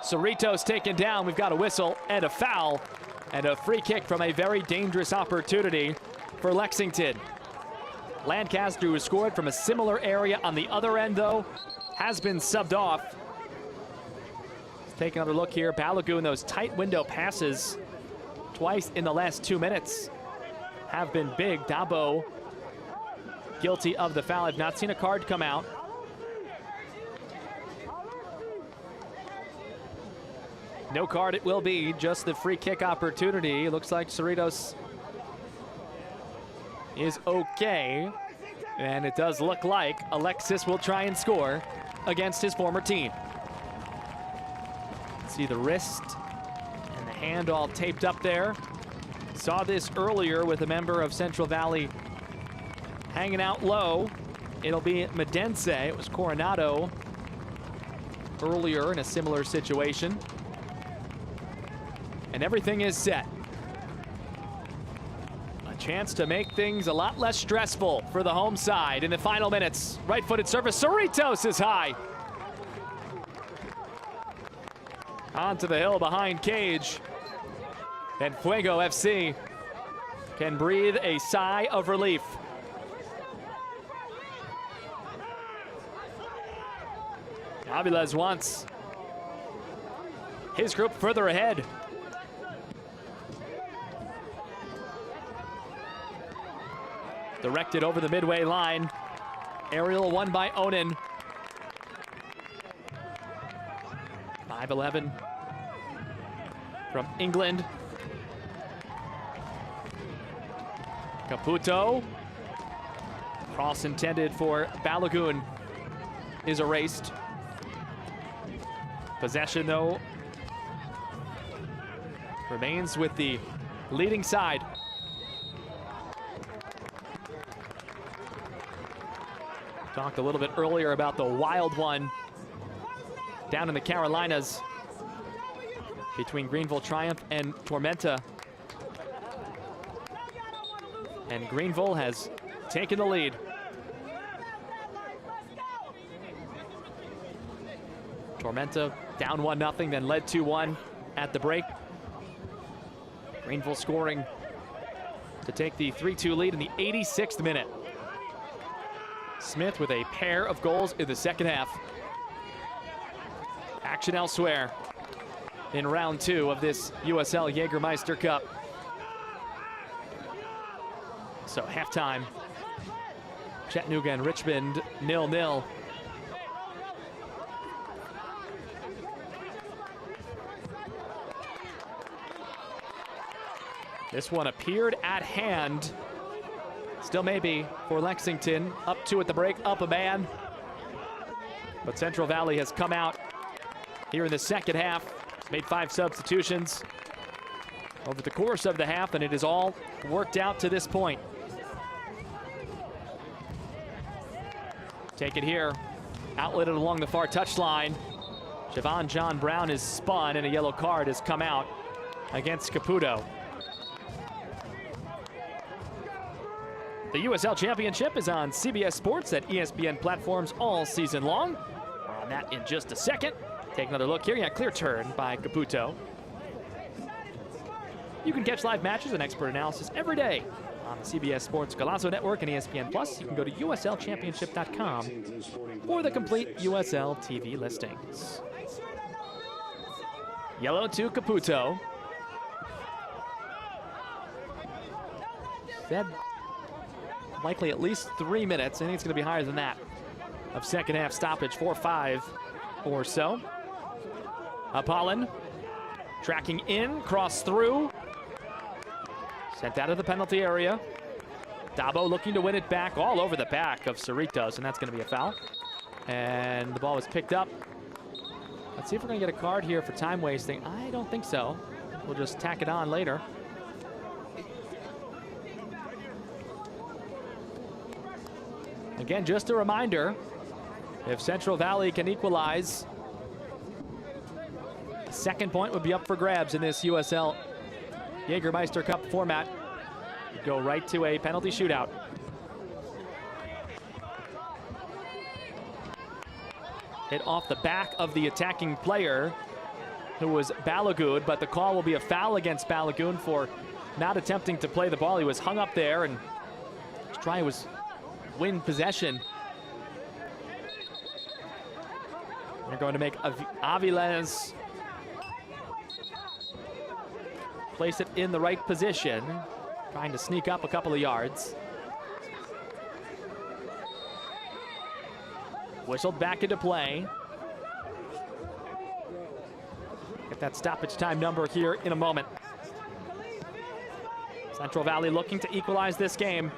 Cerritos taken down. We've got a whistle and a foul, and a free kick from a very dangerous opportunity for Lexington. Lancaster, who scored from a similar area on the other end, though, has been subbed off. Let's take another look here. Balogun, those tight window passes twice in the last 2 minutes have been big. Dabo guilty of the foul. I've not seen a card come out. No card it will be, just the free kick opportunity. Looks like Cerritos is okay. And it does look like Alexis will try and score against his former team. See the wrist and the hand all taped up there. Saw this earlier with a member of Central Valley hanging out low. It'll be Medense. It was Coronado earlier in a similar situation. And everything is set. A chance to make things a lot less stressful for the home side in the final minutes. Right-footed service. Cerritos is high. Onto the hill behind Cage. And Fuego FC can breathe a sigh of relief. Avilés wants his group further ahead. Directed over the midway line. Aerial won by Onan. 5'11" from England. Caputo. Cross intended for Balogun is erased. Possession, though, remains with the leading side. Talked a little bit earlier about the wild one down in the Carolinas between Greenville Triumph and Tormenta. And Greenville has taken the lead. Tormenta down 1-0, then led 2-1 at the break. Greenville scoring to take the 3-2 lead in the 86th minute. Smith with a pair of goals in the second half. Action elsewhere in round 2 of this USL Jägermeister Cup. So halftime, Chattanooga and Richmond 0-0. This one appeared at hand. Still maybe for Lexington. Up 2 at the break, up a man. But Central Valley has come out here in the second half. Made 5 substitutions. over the course of the half, and it is all worked out to this point. Take it here, outletted along the far touchline. Javon John Brown is spun, and a yellow card has come out against Caputo. The USL Championship is on CBS Sports at ESPN platforms all season long. More on that in just a second. Take another look here. Yeah, clear turn by Caputo. You can catch live matches and expert analysis every day on the CBS Sports Golazo Network and ESPN Plus. You can go to uslchampionship.com for the complete USL TV listings. Yellow to Caputo. Said likely at least 3 minutes. I think it's going to be higher than that of second half stoppage, 4-5 or so. Apollon tracking in, cross through. Sent out of the penalty area. Dabo looking to win it back all over the back of Cerritos, and that's going to be a foul. And the ball was picked up. Let's see if we're going to get a card here for time wasting. I don't think so. We'll just tack it on later. Again, just a reminder, if Central Valley can equalize, the second point would be up for grabs in this USL Jägermeister Cup format. You'd go right to a penalty shootout. Hit off the back of the attacking player, who was Balagoon, but the call will be a foul against Balagoon for not attempting to play the ball. He was hung up there, and his try was win possession. They're going to make Aviles place it in the right position, trying to sneak up a couple of yards. Whistled back into play. Get that stoppage time number here in a moment. Central Valley looking to equalize this game.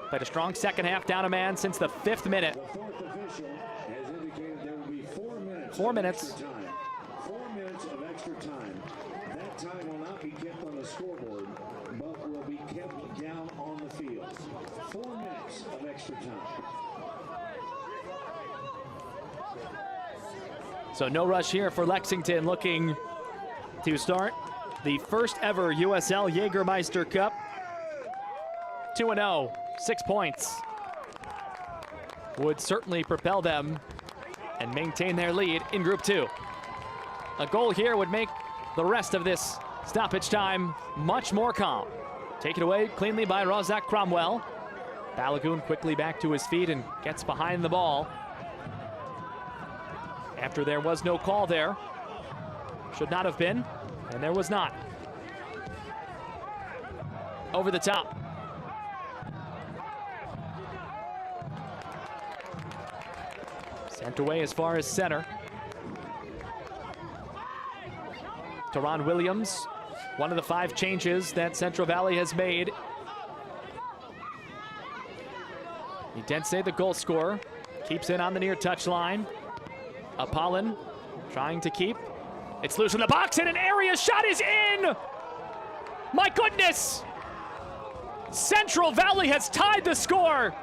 Played a strong second half, down a man since the 5th minute. The fourth official has indicated there will be 4 minutes. 4 minutes. 4 minutes of extra time. That time will not be kept on the scoreboard, but will be kept down on the field. 4 minutes of extra time. So no rush here for Lexington, looking to start the first ever USL Jägermeister Cup. 2-0, 6 points. Would certainly propel them and maintain their lead in Group 2. A goal here would make the rest of this stoppage time much more calm. Taken away cleanly by Rozak Cromwell. Balagoon quickly back to his feet and gets behind the ball. After there was no call there. Should not have been, and there was not. Over the top. Sent away as far as center. Teron Williams, one of the 5 changes that Central Valley has made. Idense, the goal scorer, keeps it on the near touchline. Apollon trying to keep. It's loose in the box, and an area shot is in! My goodness! Central Valley has tied the score.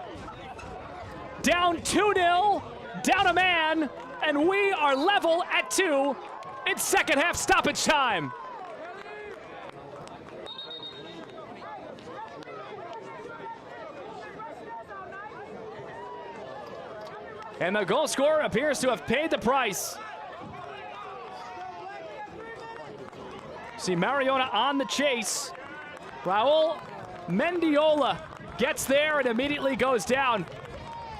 Down 2-0, down a man, and we are level at 2 in second half stoppage time. And the goal scorer appears to have paid the price. See Mariona on the chase. Raul Mendiola gets there and immediately goes down,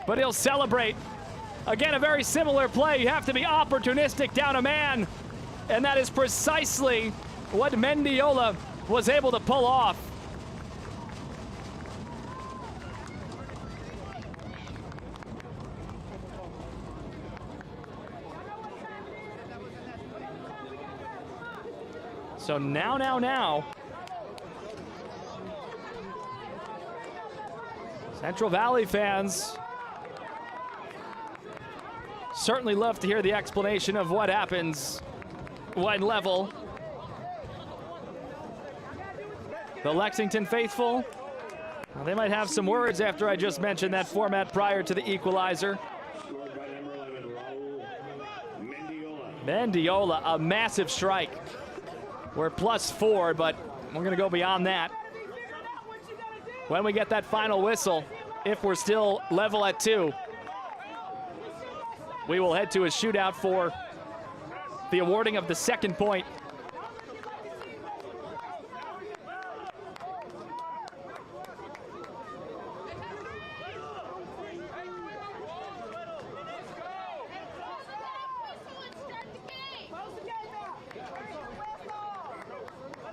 but he'll celebrate. Again, a very similar play. You have to be opportunistic down a man, and that is precisely what Mendiola was able to pull off. So now. Central Valley fans certainly love to hear the explanation of what happens when level. The Lexington faithful, well, they might have some words after I just mentioned that format prior to the equalizer. Mendiola, a massive strike. We're +4, but we're going to go beyond that. When we get that final whistle, if we're still level at 2, we will head to a shootout for the awarding of the second point.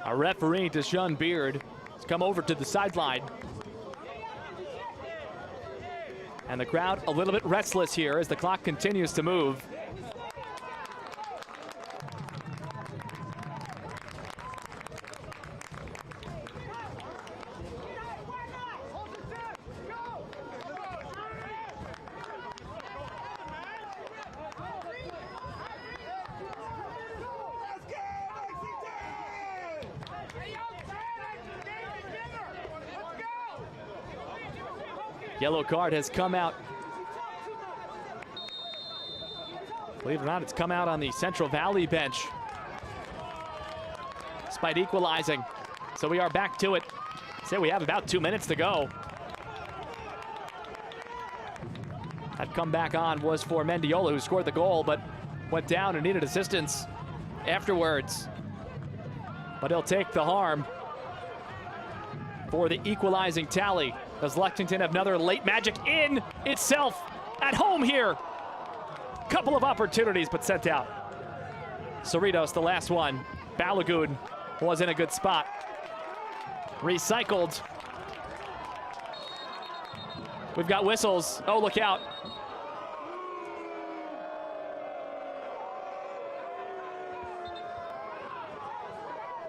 Our referee, Deshaun Beard, has come over to the sideline. And the crowd a little bit restless here as the clock continues to move. Yellow card has come out. Believe it or not, it's come out on the Central Valley bench, despite equalizing. So we are back to it. Say we have about 2 minutes to go. That comeback on was for Mendiola, who scored the goal, but went down and needed assistance afterwards. But he'll take the harm for the equalizing tally. Does Lexington have another late magic in itself at home here? Couple of opportunities, but sent out. Cerritos, the last one. Balagoon was in a good spot. Recycled. We've got whistles. Oh, look out.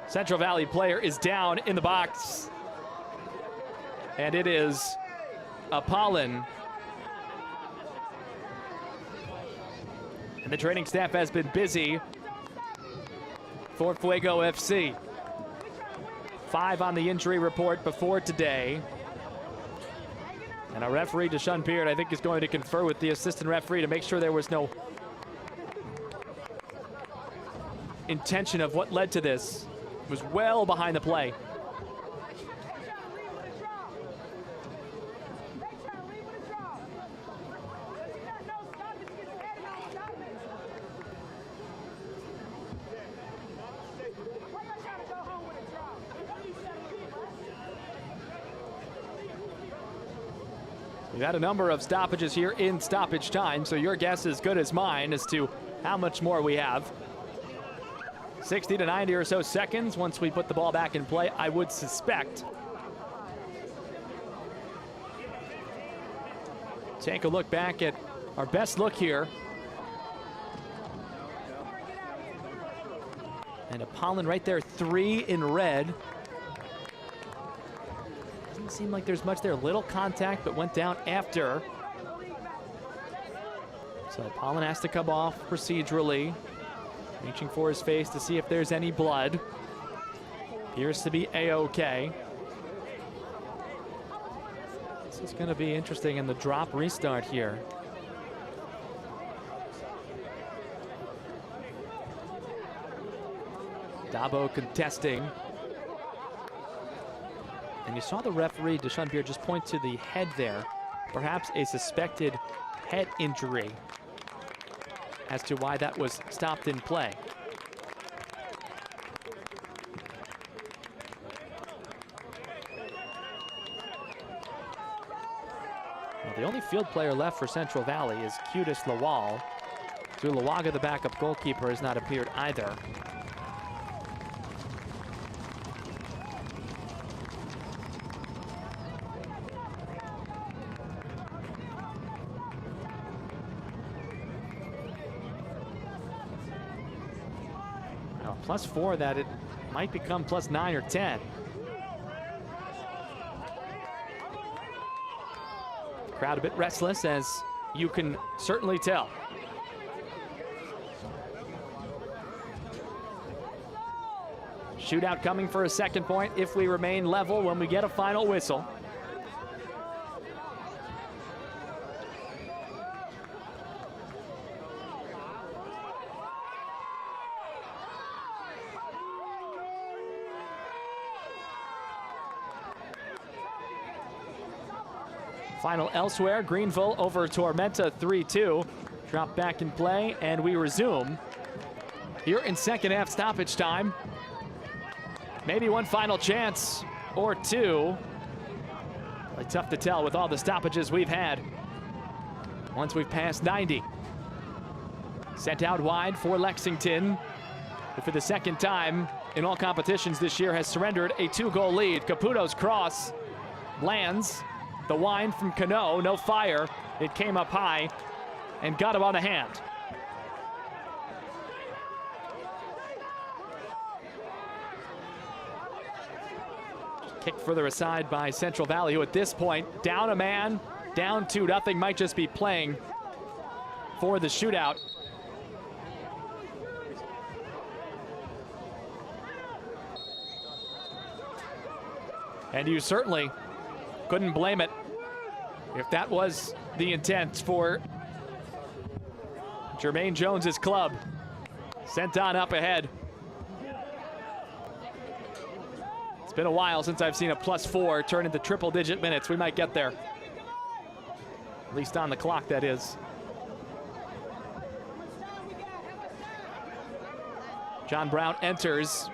Central Valley player is down in the box. And it is Apollon. And the training staff has been busy for Fuego FC. 5 on the injury report before today. And our referee, Deshaun Beard, I think is going to confer with the assistant referee to make sure there was no intention of what led to this. It was well behind the play. We've had a number of stoppages here in stoppage time, so your guess is as good as mine as to how much more we have. 60 to 90 or so seconds once we put the ball back in play, I would suspect. Take a look back at our best look here. And Apollon right there, 3 in red. Doesn't seem like there's much there. Little contact, but went down after. So Apollon has to come off procedurally. Reaching for his face to see if there's any blood. Appears to be A-OK. This is going to be interesting in the drop restart here. Dabo contesting. And you saw the referee, Deshaun Beard, just point to the head there. Perhaps a suspected head injury as to why that was stopped in play. Well, the only field player left for Central Valley is Cutis Lawal. Zulawaga, the backup goalkeeper, has not appeared either. +4, that it might become +9 or 10. Crowd a bit restless, as you can certainly tell. Shootout coming for a second point if we remain level when we get a final whistle. Final elsewhere, Greenville over Tormenta 3-2. Drop back in play, and we resume here in second half stoppage time. Maybe one final chance or two. Really tough to tell with all the stoppages we've had once we've passed 90. Sent out wide for Lexington, who for the second time in all competitions this year has surrendered a 2-goal lead. Caputo's cross lands. The wind from Cano, no fire. It came up high and got him on the hand. Kicked further aside by Central Valley, who at this point, down a man, down 2-0, might just be playing for the shootout. And you certainly couldn't blame it if that was the intent for Jermaine Jones's club. Sent on up ahead. It's been a while since I've seen a +4 turn into triple-digit minutes. We might get there. At least on the clock, that is. John Brown enters.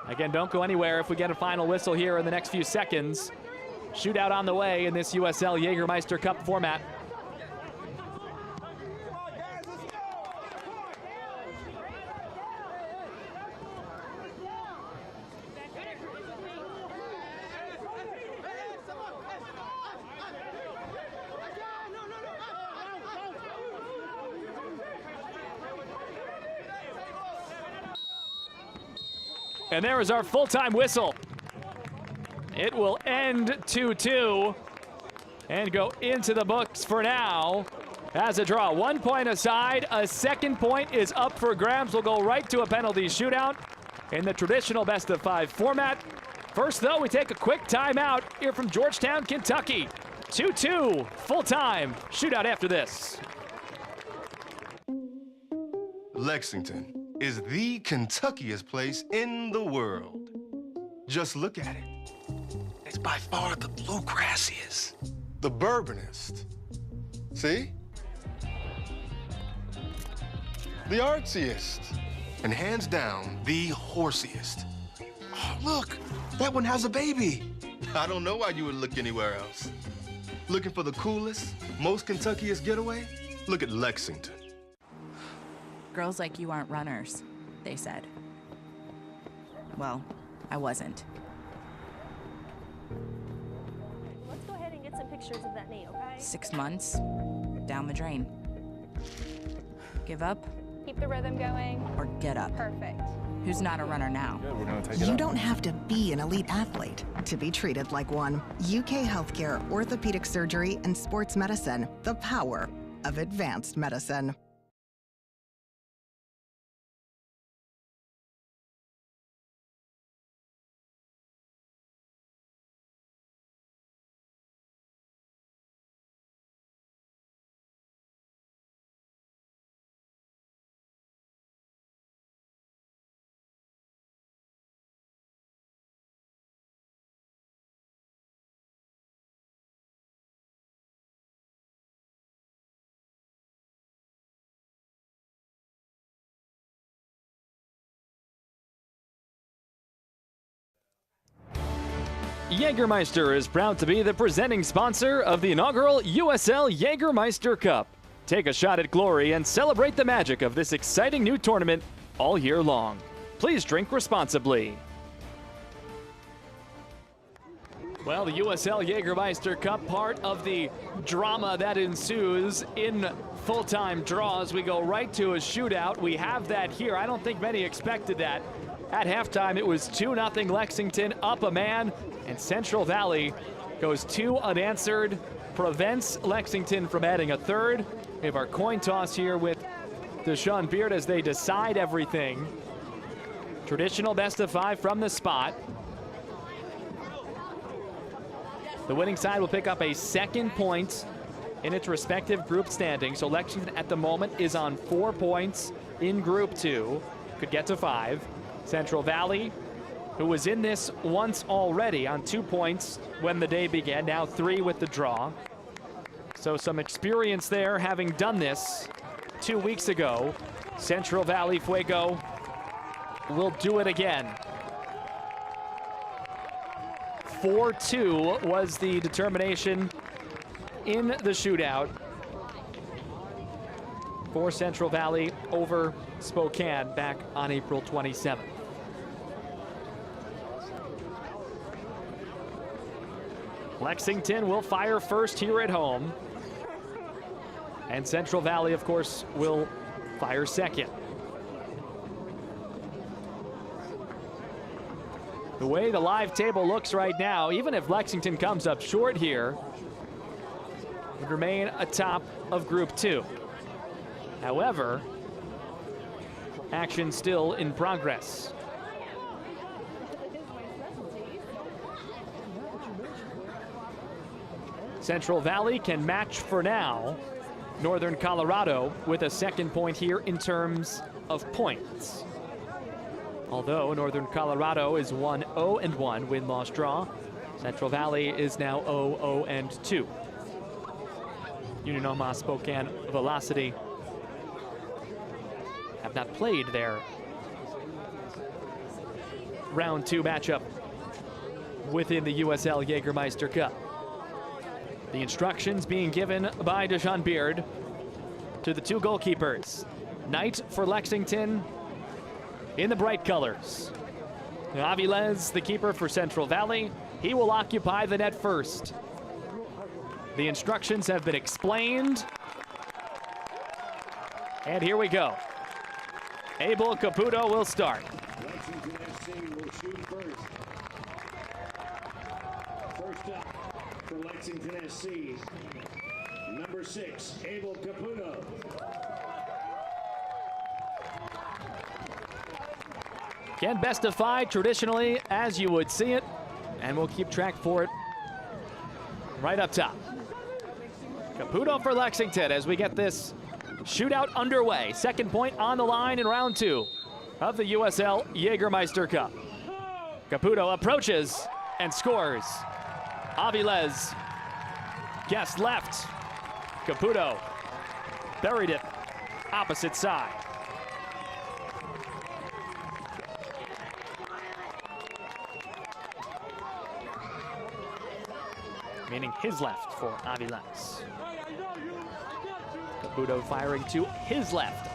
Again, don't go anywhere if we get a final whistle here in the next few seconds. Shootout on the way in this USL Jägermeister Cup format. And there is our full-time whistle. It will end 2-2 and go into the books for now as a draw. 1 point aside, a second point is up for grabs. We'll go right to a penalty shootout in the traditional best-of-5 format. First, though, we take a quick timeout here from Georgetown, Kentucky. 2-2, full-time shootout after this. Lexington is the Kentuckiest place in the world. Just look at it. It's by far the bluegrassiest, the bourbonist. See? The artsiest, and hands down, the horsiest. Oh, look, that one has a baby. I don't know why you would look anywhere else. Looking for the coolest, most Kentuckiest getaway? Look at Lexington. Girls like you aren't runners, they said. Well, I wasn't. Let's go ahead and get some pictures of that knee, okay? 6 months, down the drain. Give up Keep the rhythm going. or get up? Perfect. Who's not a runner now? Good, we're gonna take it You up. don't have to be an elite athlete to be treated like one. UK Healthcare, Orthopedic Surgery, and Sports Medicine. The power of advanced medicine. Jägermeister is proud to be the presenting sponsor of the inaugural USL Jägermeister Cup. Take a shot at glory and celebrate the magic of this exciting new tournament all year long. Please drink responsibly. Well, the USL Jägermeister Cup, part of the drama that ensues in full-time draws. We go right to a shootout. We have that here. I don't think many expected that. At halftime, it was 2-0 Lexington, up a man, and Central Valley goes 2 unanswered, prevents Lexington from adding a third. We have our coin toss here with Deshaun Beard as they decide everything. Traditional best of 5 from the spot. The winning side will pick up a second point in its respective group standing. So Lexington at the moment is on 4 points in Group 2. Could get to 5. Central Valley, who was in this once already on 2 points when the day began, now 3 with the draw. So some experience there, having done this 2 weeks ago. Central Valley Fuego will do it again. 4-2 was the determination in the shootout for Central Valley over Spokane back on April 27th. Lexington will fire first here at home. And Central Valley, of course, will fire second. The way the live table looks right now, even if Lexington comes up short here, would remain atop of Group 2. However, action still in progress. Central Valley can match for now Northern Colorado with a second point here in terms of points. Although Northern Colorado is 1-0-1, win-loss draw. Central Valley is now 0-0-2. Unionoma Spokane Velocity have not played their round 2 matchup within the USL Jägermeister Cup. The instructions being given by Deshaun Beard to the 2 goalkeepers. Knight for Lexington in the bright colors. Aviles, the keeper for Central Valley, he will occupy the net first. The instructions have been explained. And here we go. Abel Caputo will start. Lexington SC will shoot first. First up for Lexington SC, number 6, Abel Caputo. Again, best of 5 traditionally as you would see it, and we'll keep track for it right up top. Caputo for Lexington as we get this shootout underway. Second point on the line in round 2 of the USL Jägermeister Cup. Caputo approaches and scores. Aviles, guest left. Caputo buried it opposite side. Meaning his left for Aviles. Caputo firing to his left.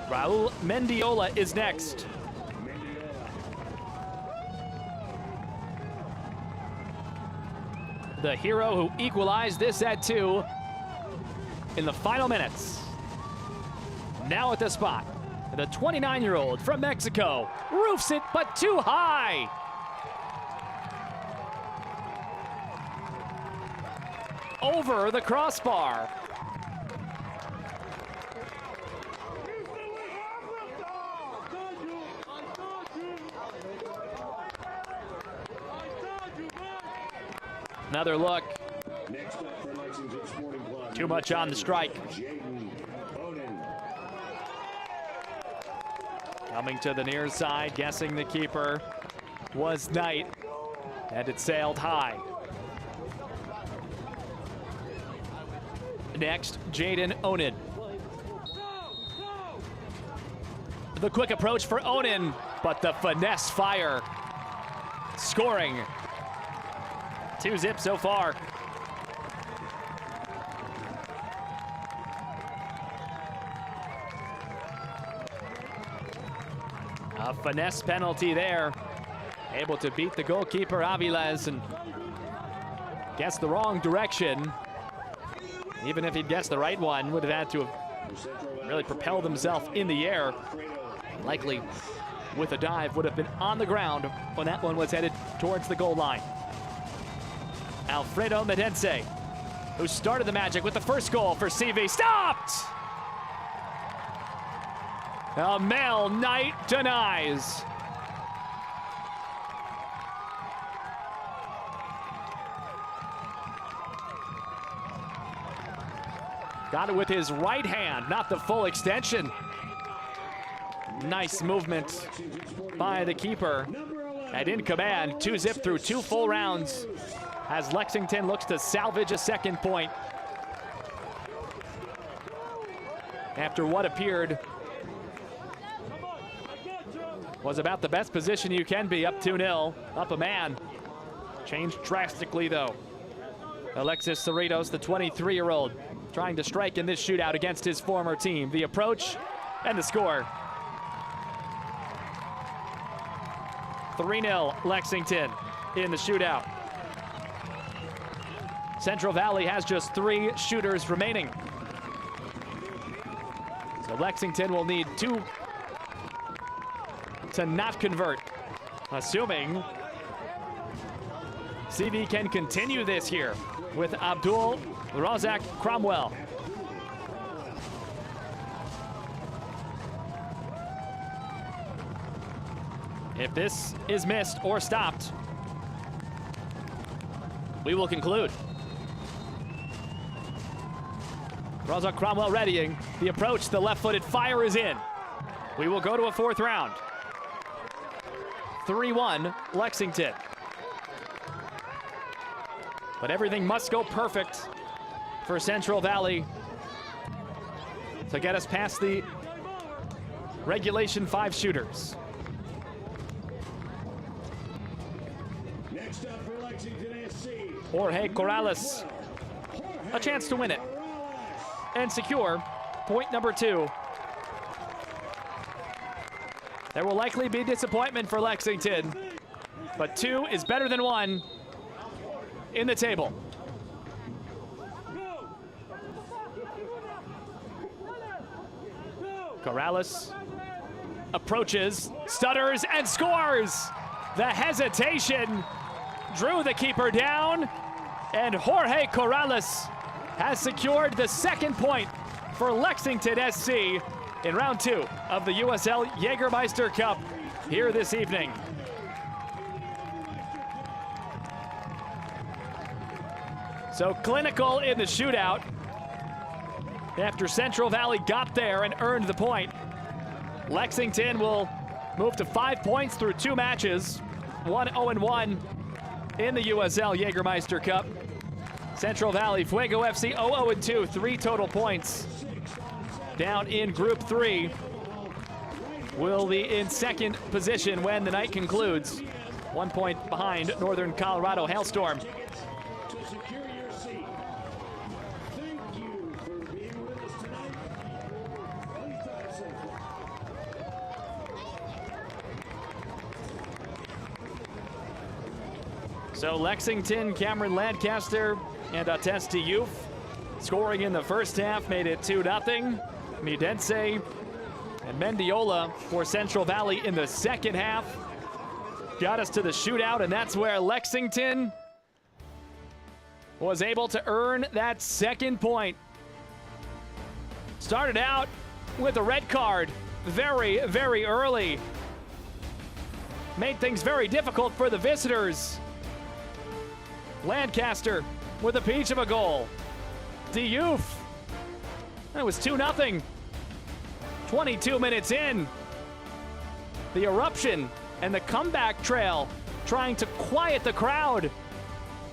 Raul Mendiola is next. The hero who equalized this at 2 in the final minutes. Now at the spot, the 29-year-old from Mexico roofs it, but too high. Over the crossbar. Another look. Too much on the strike. Coming to the near side, guessing the keeper was Knight, and it sailed high. Next, Jaden Onan. The quick approach for Onan, but the finesse fire. Scoring. 2-0 so far. A finesse penalty there. Able to beat the goalkeeper Aviles and guess the wrong direction. Even if he'd guessed the right one, would have had to have really propelled himself in the air. Likely with a dive would have been on the ground when that one was headed towards the goal line. Alfredo Medense, who started the magic with the first goal for CV, stopped! A male knight denies. Got it with his right hand, not the full extension. Nice movement by the keeper. And in command, 2-zip through 2 full rounds as Lexington looks to salvage a second point. After what appeared was about the best position you can be, up 2-0, up a man. Changed drastically though. Alexis Cerritos, the 23-year-old, trying to strike in this shootout against his former team. The approach and the score. 3-0 Lexington in the shootout. Central Valley has just 3 shooters remaining. So Lexington will need 2 to not convert, assuming CV can continue this here with Abdul Razak Cromwell. If this is missed or stopped, we will conclude. Razak Cromwell readying. The approach, the left-footed fire is in. We will go to a 4th round. 3-1 Lexington. But everything must go perfect for Central Valley to get us past the regulation 5 shooters. Next up for Lexington SC. Jorge Corrales, a chance to win it and secure point number 2. There will likely be disappointment for Lexington, but 2 is better than 1 in the table. Corrales approaches, stutters, and scores! The hesitation drew the keeper down, and Jorge Corrales has secured the 2nd point for Lexington SC in round 2 of the USL Jägermeister Cup here this evening. So clinical in the shootout after Central Valley got there and earned the point. Lexington will move to 5 points through 2 matches, 1-0-1 in the USL Jägermeister Cup. Central Valley, Fuego FC 0-0-2, 3 total points. Down in Group 3, will be in 2nd position when the night concludes. 1 point behind Northern Colorado Hailstorm. To secure your seat. Thank you for being with us tonight. Please drive safely. So Lexington, Cameron Lancaster, and Attesti Youth scoring in the first half made it 2-0. Midense and Mendiola for Central Valley in the second half got us to the shootout, and that's where Lexington was able to earn that 2nd point. Started out with a red card very, very early. Made things very difficult for the visitors. Lancaster with a peach of a goal. Diouf, that was 2-0. 22 minutes in. The eruption and the comeback trail trying to quiet the crowd.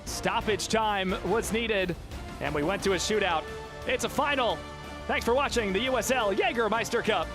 Stoppage time was needed, and we went to a shootout. It's a final. Thanks for watching the USL Jägermeister Cup.